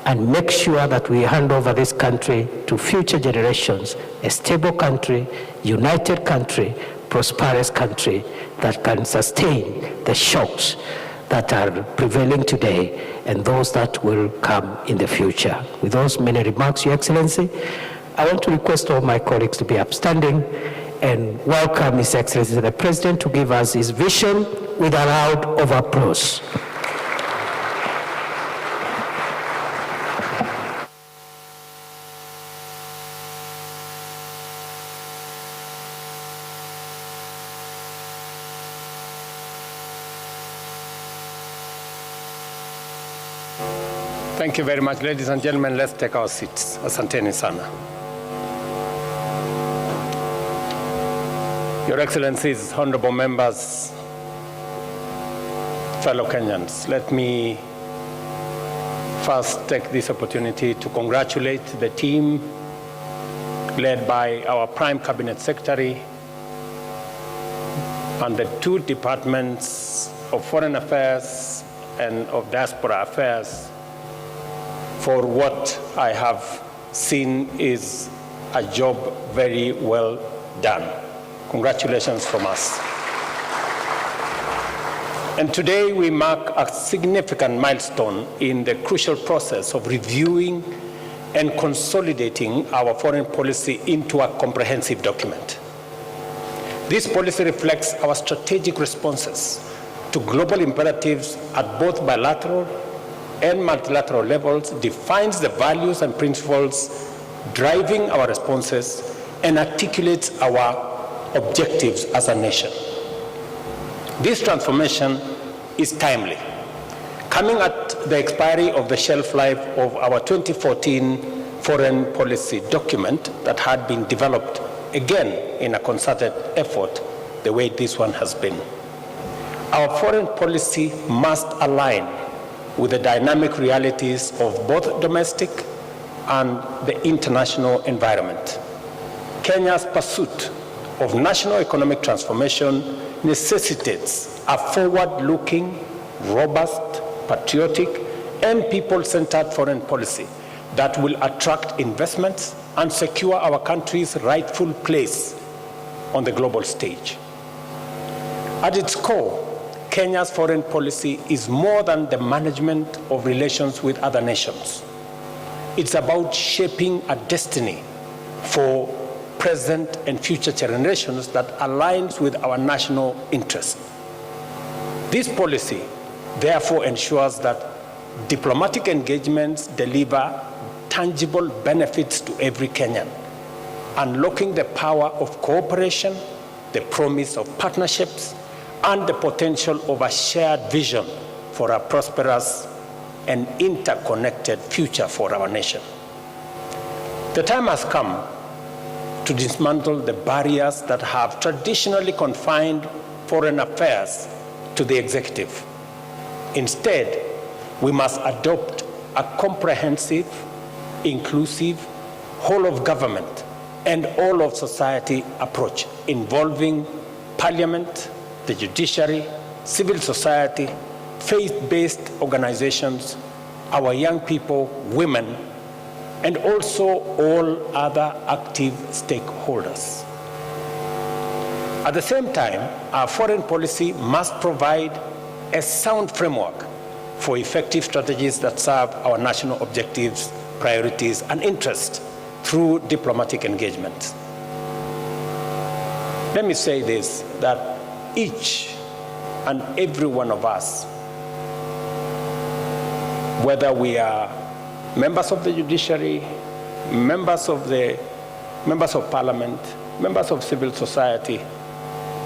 F: and make sure that we hand over this country to future generations, a stable country, united country, prosperous country that can sustain the shocks that are prevailing today and those that will come in the future. With those many remarks, Your Excellency, I want to request all my colleagues to be upstanding and welcome His Excellency the President to give us his vision with a round of applause.
C: Thank you very much, ladies and gentlemen. Let's take our seats. Asanteni sana. Your Excellencies, honorable members, fellow Kenyans, let me first take this opportunity to congratulate the team led by our Prime Cabinet Secretary and the two departments of Foreign Affairs and of Diaspora Affairs for what I have seen is a job very well done. Congratulations from us. And today we mark a significant milestone in the crucial process of reviewing and consolidating our foreign policy into a comprehensive document. This policy reflects our strategic responses to global imperatives at both bilateral and multilateral levels, defines the values and principles driving our responses, and articulates our objectives as a nation. This transformation is timely, coming at the expiry of the shelf life of our 2014 foreign policy document that had been developed again in a concerted effort the way this one has been. Our foreign policy must align with the dynamic realities of both domestic and the international environment. Kenya's pursuit of national economic transformation necessitates a forward-looking, robust, patriotic, and people-centered foreign policy that will attract investments and secure our country's rightful place on the global stage. At its core, Kenya's foreign policy is more than the management of relations with other nations. It's about shaping a destiny for present and future generations that aligns with our national interest. This policy, therefore, ensures that diplomatic engagements deliver tangible benefits to every Kenyan, unlocking the power of cooperation, the promise of partnerships, and the potential of a shared vision for a prosperous and interconnected future for our nation. The time has come to dismantle the barriers that have traditionally confined foreign affairs to the executive. Instead, we must adopt a comprehensive, inclusive, whole of government and all of society approach involving parliament, the judiciary, civil society, faith-based organizations, our young people, women, and also all other active stakeholders. At the same time, our foreign policy must provide a sound framework for effective strategies that serve our national objectives, priorities, and interests through diplomatic engagement. Let me say this, that each and every one of us, whether we are members of the judiciary, members of parliament, members of civil society,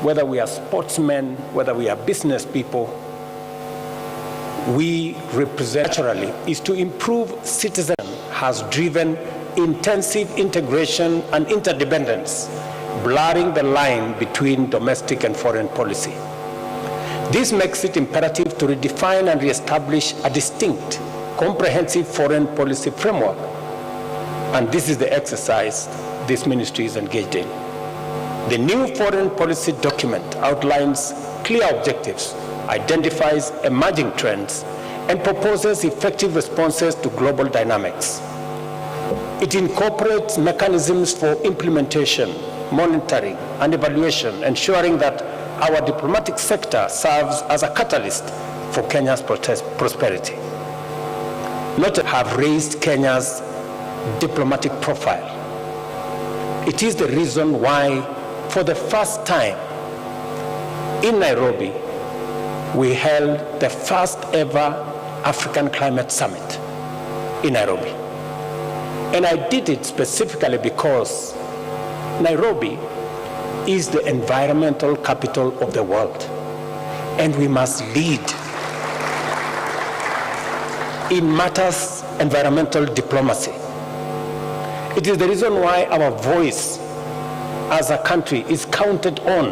C: whether we are sportsmen, whether we are business people, we represent naturally is to improve citizenship has driven intensive integration and interdependence, blurring the line between domestic and foreign policy. This makes it imperative to redefine and reestablish a distinct, comprehensive foreign policy framework. And this is the exercise this ministry is engaged in. The new foreign policy document outlines clear objectives, identifies emerging trends, and proposes effective responses to global dynamics. It incorporates mechanisms for implementation, monitoring, and evaluation, ensuring that our diplomatic sector serves as a catalyst for Kenya's prosperity. Not have raised Kenya's diplomatic profile. It is the reason why, for the first time in Nairobi, we held the first ever African Climate Summit in Nairobi. And I did it specifically because Nairobi is the environmental capital of the world, and we must lead in matters environmental diplomacy. It is the reason why our voice as a country is counted on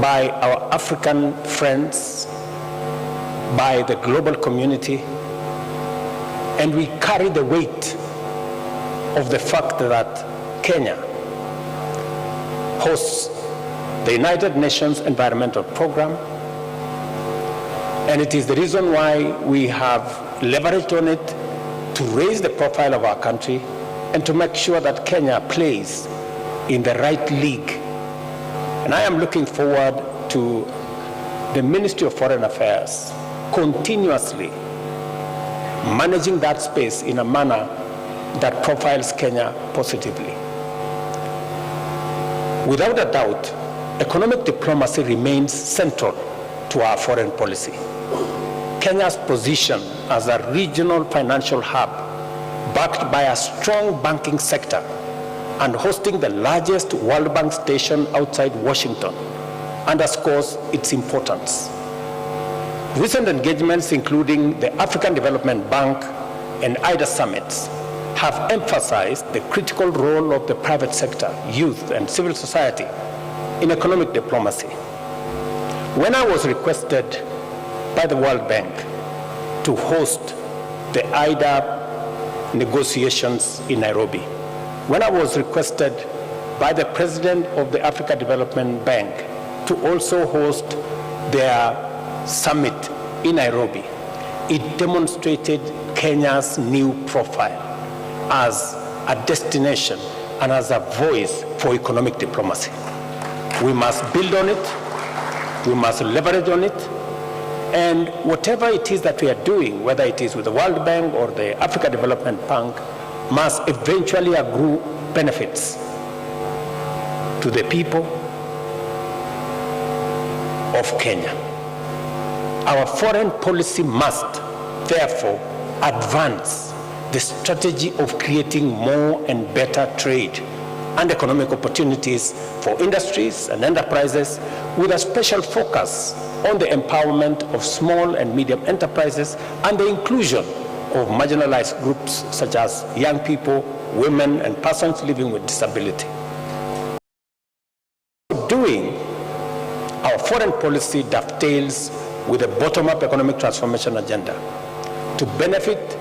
C: by our African friends, by the global community, and we carry the weight of the fact that Kenya hosts the United Nations Environmental Program, and it is the reason why we have leveraged on it to raise the profile of our country and to make sure that Kenya plays in the right league. And I am looking forward to the Ministry of Foreign Affairs continuously managing that space in a manner that profiles Kenya positively. Without a doubt, economic diplomacy remains central to our foreign policy. Kenya's position as a regional financial hub, backed by a strong banking sector,
G: and hosting the largest World Bank station outside Washington underscores its importance. Recent engagements, including the African Development Bank and IDA summits, have emphasized the critical role of the private sector, youth, and civil society in economic diplomacy. When I was requested by the World Bank to host the IDA negotiations in Nairobi, when I was requested by the President of the Africa Development Bank to also host their summit in Nairobi, it demonstrated Kenya's new profile as a destination and as a voice for economic diplomacy. We must build on it, we must leverage on it, and whatever it is that we are doing, whether it is with the World Bank or the Africa Development Bank, must eventually accrue benefits to the people of Kenya. Our foreign policy must, therefore, advance the strategy of creating more and better trade and economic opportunities for industries and enterprises, with a special focus on the empowerment of small and medium enterprises and the inclusion of marginalized groups such as young people, women, and persons living with disability. Doing, our foreign policy dovetails with a bottom-up economic transformation agenda. To benefit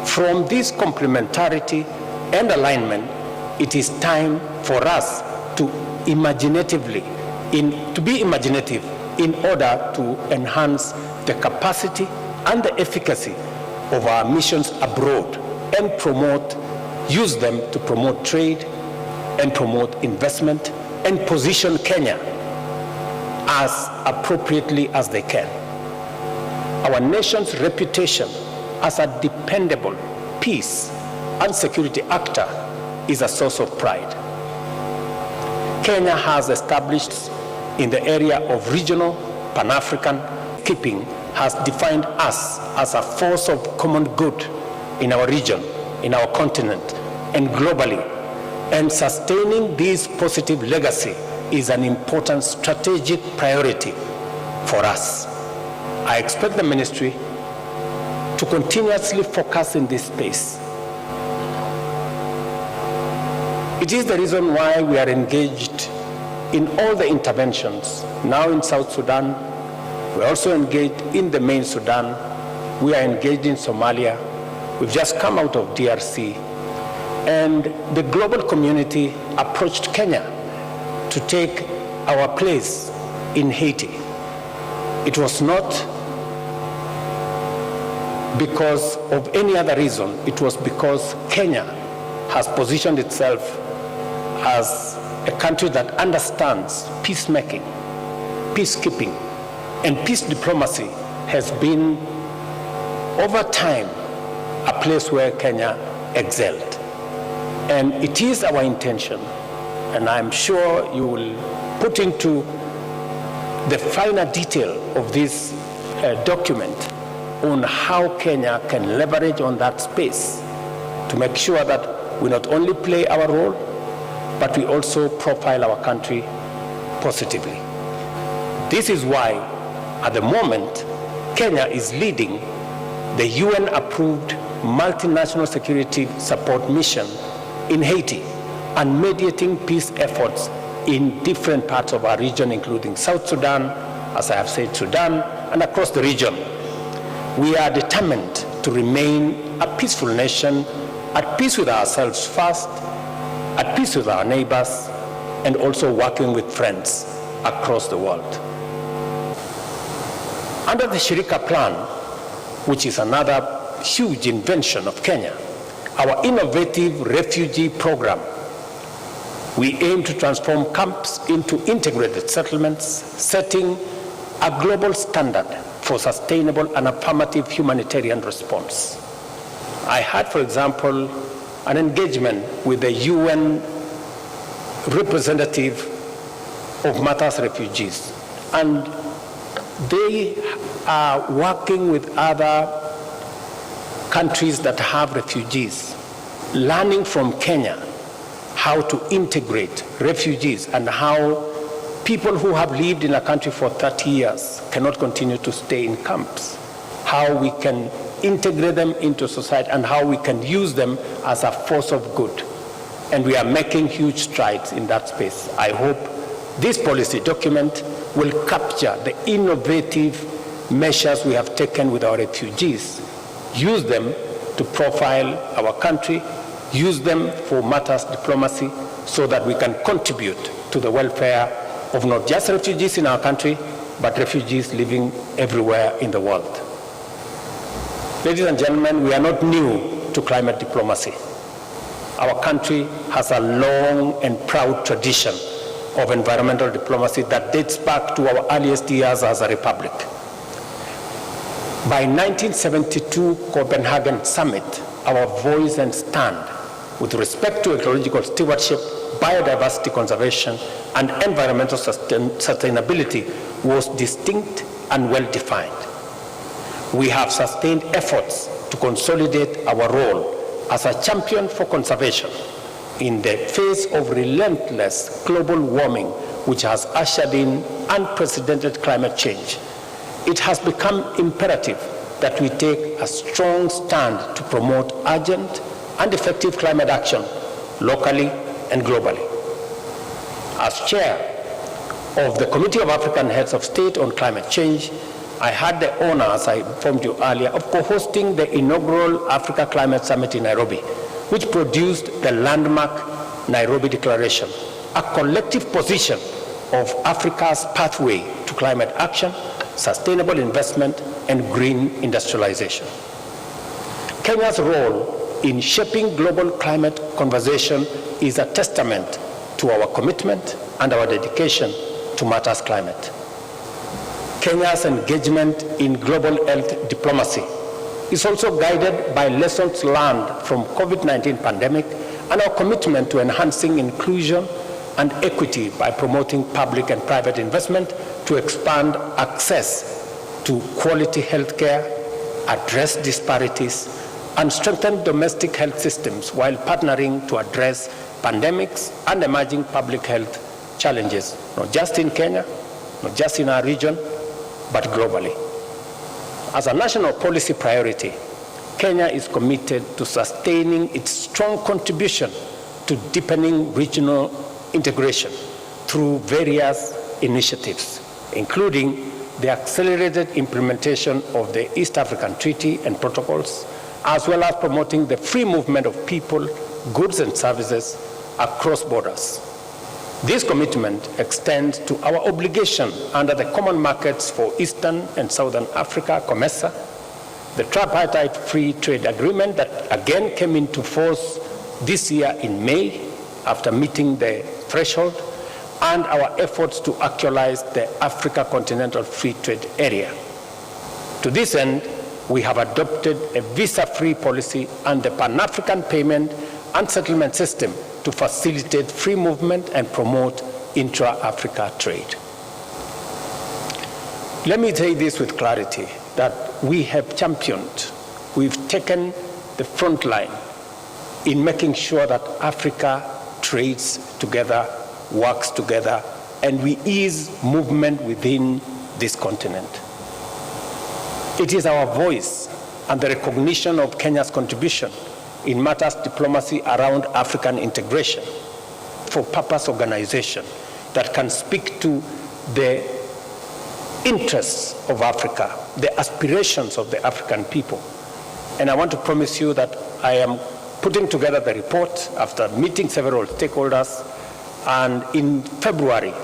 G: from this complementarity and alignment, it is time for us to be imaginative in order to enhance the capacity and the efficacy of our missions abroad and use them to promote trade and promote investment and position Kenya as appropriately as they can. Our nation's reputation as a dependable peace and security actor is a source of pride. Kenya has established in the area of regional Pan-African keeping has defined us as a force of common good in our region, in our continent, and globally. And sustaining this positive legacy is an important strategic priority for us. I expect the ministry to continuously focus in this space. It is the reason why we are engaged in all the interventions. Now in South Sudan, we're also engaged in the main Sudan. We are engaged in Somalia. We've just come out of DRC. And the global community approached Kenya to take our place in Haiti. It was not because of any other reason. It was because Kenya has positioned itself as a country that understands peacemaking, peacekeeping, and peace diplomacy has been, over time, a place where Kenya excelled. And it is our intention, and I'm sure you will put into the finer detail of this document on how Kenya can leverage on that space to make sure that we not only play our role, but we also profile our country positively. This is why, at the moment, Kenya is leading the UN-approved multinational security support mission in Haiti and mediating peace efforts in different parts of our region, including South Sudan, as I have said, Sudan, and across the region. We are determined to remain a peaceful nation, at peace with ourselves first, at peace with our neighbors, and also working with friends across the world. Under the Shirika Plan, which is another huge invention of Kenya, our innovative refugee program, we aim to transform camps into integrated settlements, setting a global standard for sustainable and affirmative humanitarian response. I had, for example, an engagement with the UN representative of Matters refugees, and they are working with other countries that have refugees, learning from Kenya how to integrate refugees and how people who have lived in a country for 30 years cannot continue to stay in camps, how we can integrate them into society and how we can use them as a force of good. And we are making huge strides in that space. I hope this policy document will capture the innovative measures we have taken with our refugees, use them to profile our country, use them for matters diplomacy so that we can contribute to the welfare of not just refugees in our country, but refugees living everywhere in the world. Ladies and gentlemen, we are not new to climate diplomacy. Our country has a long and proud tradition of environmental diplomacy that dates back to our earliest years as a republic. By 1972 Copenhagen Summit, our voice and stand with respect to ecological stewardship, biodiversity conservation, and environmental sustainability was distinct and well-defined. We have sustained efforts to consolidate our role as a champion for conservation in the face of relentless global warming, which has ushered in unprecedented climate change. It has become imperative that we take a strong stand to promote urgent and effective climate action locally and globally. As chair of the Committee of African Heads of State on Climate Change, I had the honor, as I informed you earlier, of co-hosting the inaugural Africa Climate Summit in Nairobi, which produced the landmark Nairobi Declaration, a collective position of Africa's pathway to climate action, sustainable investment, and green industrialization. Kenya's role in shaping global climate conversation is a testament to our commitment and our dedication to matters climate. Kenya's engagement in global health diplomacy is also guided by lessons learned from COVID-19 pandemic and our commitment to enhancing inclusion and equity by promoting public and private investment to expand access to quality healthcare, address disparities, and strengthen domestic health systems while partnering to address pandemics and emerging public health challenges, not just in Kenya, not just in our region, but globally. As a national policy priority, Kenya is committed to sustaining its strong contribution to deepening regional integration through various initiatives, including the accelerated implementation of the East African Treaty and protocols, as well as promoting the free movement of people, goods, and services across borders. This commitment extends to our obligation under the Common Markets for Eastern and Southern Africa, COMESA, the tripartite free trade agreement that again came into force this year in May after meeting the threshold, and our efforts to actualize the Africa Continental Free Trade Area. To this end, we have adopted a visa-free policy and the Pan-African Payment and Settlement System to facilitate free movement and promote intra-Africa trade. Let me say this with clarity, that we have championed, we've taken the front line in making sure that Africa trades together, works together, and we ease movement within this continent. It is our voice and the recognition of Kenya's contribution in matters diplomacy around African integration for purpose organization that can speak to the interests of Africa, the aspirations of the African people. And I want to promise you that I am putting together the report after meeting several stakeholders, and in February,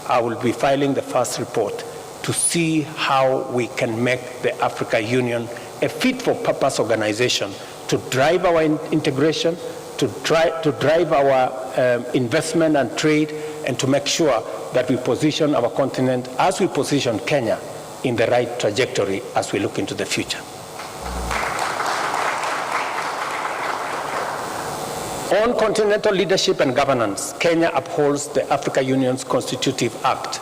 G: I will be filing the first report to see how we can make the Africa Union a fit-for-purpose organization to drive our integration, to drive our investment and trade, and to make sure that we position our continent as we position Kenya in the right trajectory as we look into the future. On continental leadership and governance, Kenya upholds the Africa Union's Constitutive Act,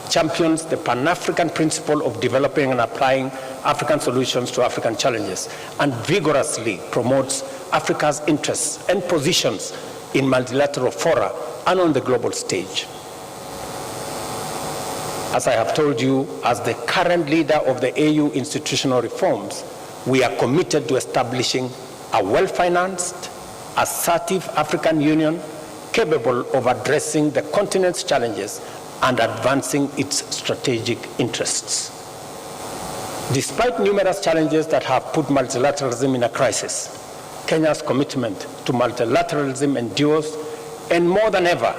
G: champions the Pan-African principle of developing and applying African solutions to African challenges, and vigorously promotes Africa's interests and positions in multilateral fora and on the global stage. As I have told you, as the current leader of the AU institutional reforms, we are committed to establishing a well-financed, assertive African Union capable of addressing the continent's challenges and advancing its strategic interests. Despite numerous challenges that have put multilateralism in a crisis, Kenya's commitment to multilateralism endures, and more than ever,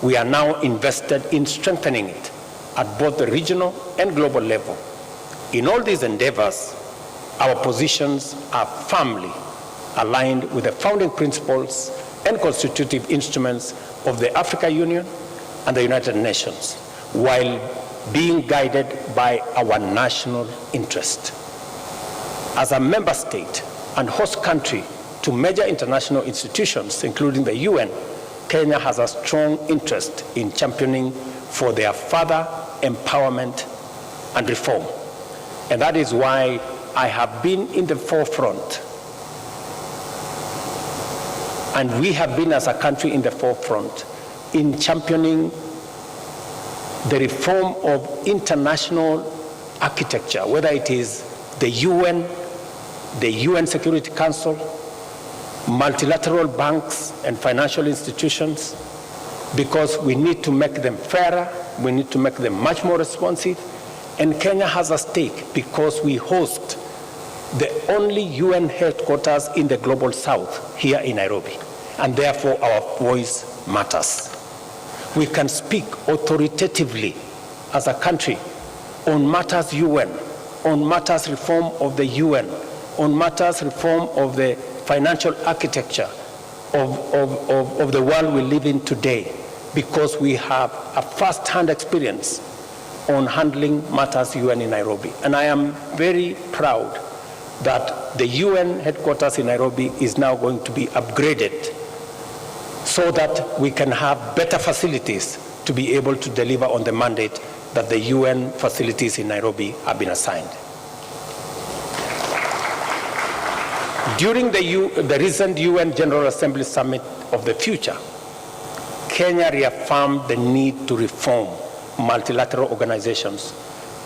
G: we are now invested in strengthening it at both the regional and global level. In all these endeavors, our positions are firmly aligned with the founding principles and constitutive instruments of the African Union and the United Nations, while being guided by our national interest. As a member state and host country to major international institutions, including the UN, Kenya has a strong interest in championing for their further empowerment and reform. And that is why I have been in the forefront, and we have been as a country in the forefront in championing the reform of international architecture, whether it is the UN Security Council, multilateral banks and financial institutions, because we need to make them fairer, we need to make them much more responsive, and Kenya has a stake because we host the only UN headquarters in the global south here in Nairobi, and therefore our voice matters. We can speak authoritatively as a country on matters UN, on matters reform of the UN, on matters reform of the financial architecture of the world we live in today, because we have a first-hand experience on handling matters UN in Nairobi. And I am very proud that the UN headquarters in Nairobi is now going to be upgraded so that we can have better facilities to be able to deliver on the mandate that the UN facilities in Nairobi have been assigned. During the recent UN General Assembly Summit of the Future, Kenya reaffirmed the need to reform multilateral organizations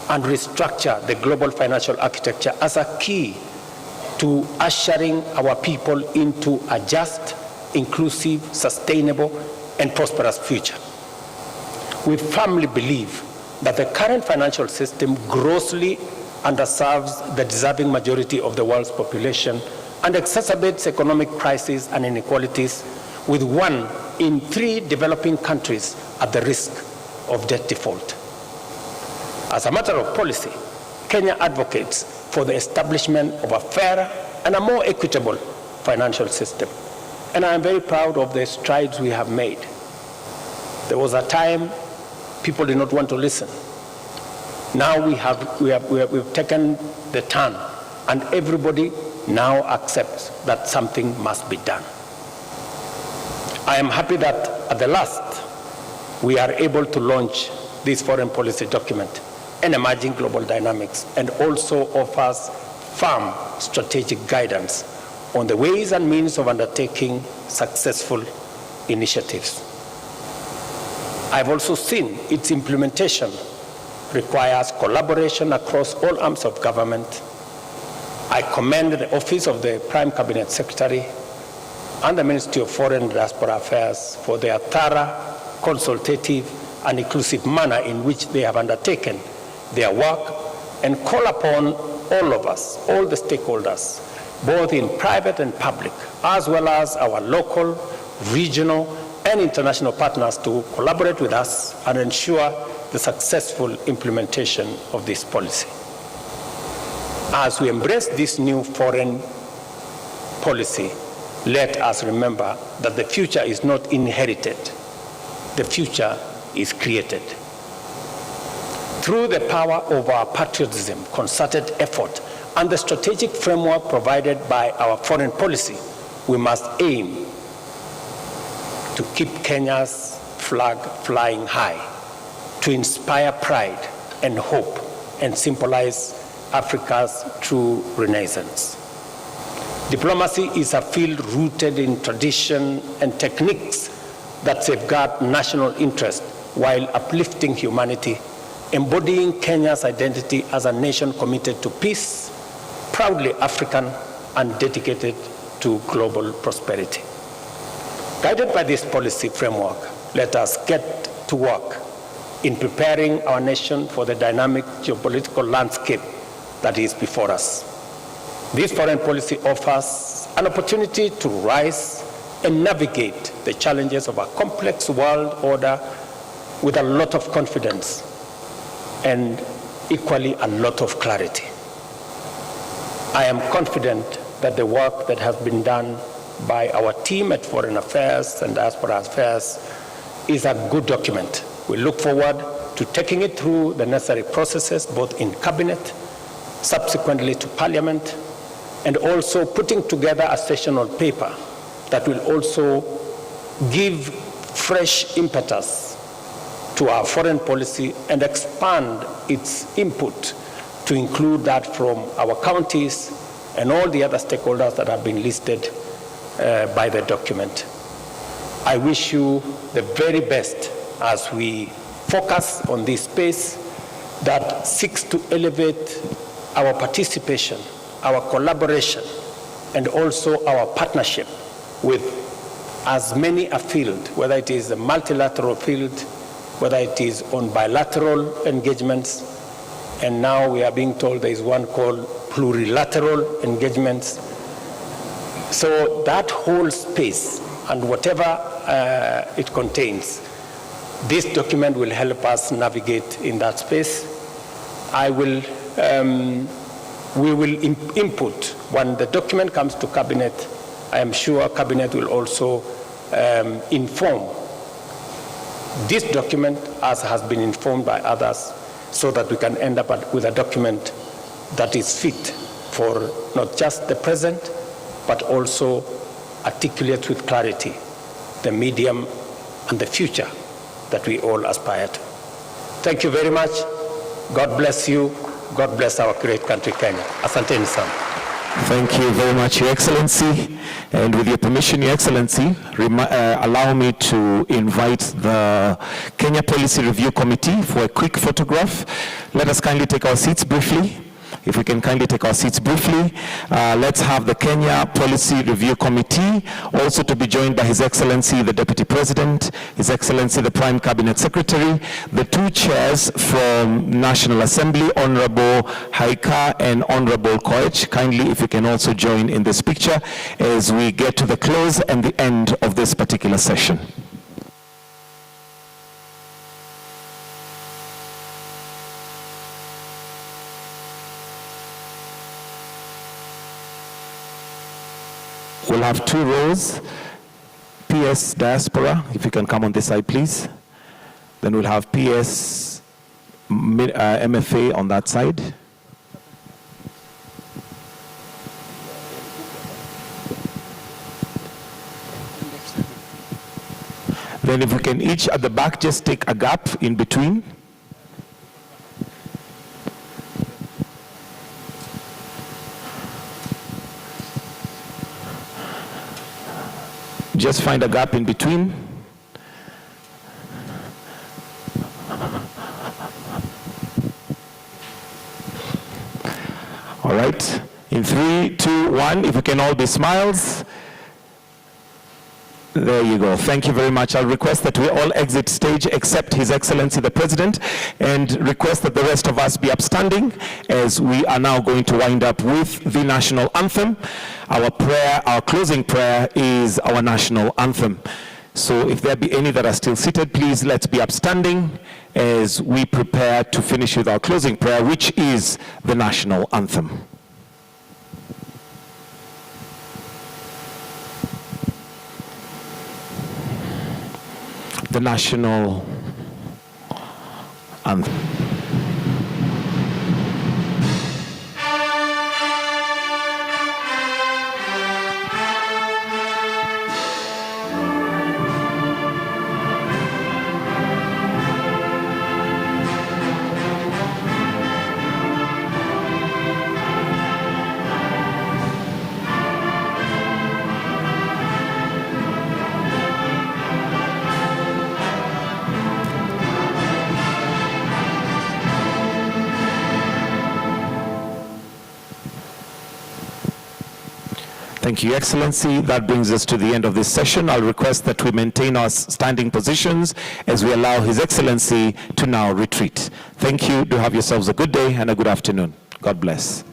G: and restructure the global financial architecture as a key to ushering our people into a just, inclusive, sustainable, and prosperous future. We firmly believe that the current financial system grossly underserves the deserving majority of the world's population and exacerbates economic crises and inequalities, with 1 in 3 developing countries at the risk of debt default. As a matter of policy, Kenya advocates for the establishment of a fairer and a more equitable financial system. And I am very proud of the strides we have made. There was a time people did not want to listen. Now we've taken the turn, and everybody now accepts that something must be done. I am happy that at the last we are able to launch this foreign policy document, An Emerging Global Dynamics, and also offers firm strategic guidance on the ways and means of undertaking successful initiatives. I've also seen its implementation requires collaboration across all arms of government. I commend the Office of the Prime Cabinet Secretary and the Ministry of Foreign and Diaspora Affairs for their thorough, consultative, and inclusive manner in which they have undertaken their work, and call upon all of us, all the stakeholders, both in private and public, as well as our local, regional, and international partners, to collaborate with us and ensure the successful implementation of this policy. As we embrace this new foreign policy, let us remember that the future is not inherited. The future is created. Through the power of our patriotism, concerted effort, and the strategic framework provided by our foreign policy, we must aim to keep Kenya's flag flying high, to inspire pride and hope, and symbolize Africa's true renaissance. Diplomacy is a field rooted in tradition and techniques that safeguard national interest while uplifting humanity, embodying Kenya's identity as a nation committed to peace, proudly African, and dedicated to global prosperity. Guided by this policy framework, let us get to work in preparing our nation for the dynamic geopolitical landscape that is before us. This foreign policy offers an opportunity to rise and navigate the challenges of a complex world order with a lot of confidence and equally a lot of clarity. I am confident that the work that has been done by our team at Foreign Affairs and Diaspora Affairs is a good document. We look forward to taking it through the necessary processes, both in Cabinet, subsequently to Parliament, and also putting together a sessional paper that will also give fresh impetus to our foreign policy and expand its input to include that from our counties and all the other stakeholders that have been listed by the document. I wish you the very best as we focus on this space that seeks to elevate our participation, our collaboration, and also our partnership with as many a field, whether it is a multilateral field, whether it is on bilateral engagements, and now we are being told there is one called plurilateral engagements. So that whole space and whatever it contains, this document will help us navigate in that space. We will input when the document comes to Cabinet. I am sure Cabinet will also inform this document as has been informed by others, so that we can end up with a document that is fit for not just the present, but also articulates with clarity the medium and the future that we all aspire to. Thank you very much. God bless you. God bless our great country, Kenya. Asanteni sana.
B: Thank you very much, Your Excellency. And with your permission, Your Excellency, allow me to invite the Kenya Policy Review Committee for a quick photograph. Let us kindly take our seats briefly. If we can kindly take our seats briefly. Let's have the Kenya Policy Review Committee, also to be joined by His Excellency the Deputy President, His Excellency the Prime Cabinet Secretary, the two chairs from National Assembly, Honorable Haika and Honorable Koech. Kindly, if you can also join in this picture as we get to the close and the end of this particular session. We'll have two rows. PS Diaspora, if you can come on this side, please. Then we'll have PS MFA on that side. Then if we can each at the back just take a gap in between. Just find a gap in between. All right. In 3, 2, 1, if we can all be smiles. There you go. Thank you very much. I'll request that we all exit stage except His Excellency the President, and request that the rest of us be upstanding as we are now going to wind up with the national anthem. Our prayer, our closing prayer is our national anthem. So if there be any that are still seated, please let's be upstanding as we prepare to finish with our closing prayer, which is the national anthem. The national anthem. Thank you, Excellency. That brings us to the end of this session. I'll request that we maintain our standing positions as we allow His Excellency to now retreat. Thank you. Do have yourselves a good day and a good afternoon. God bless.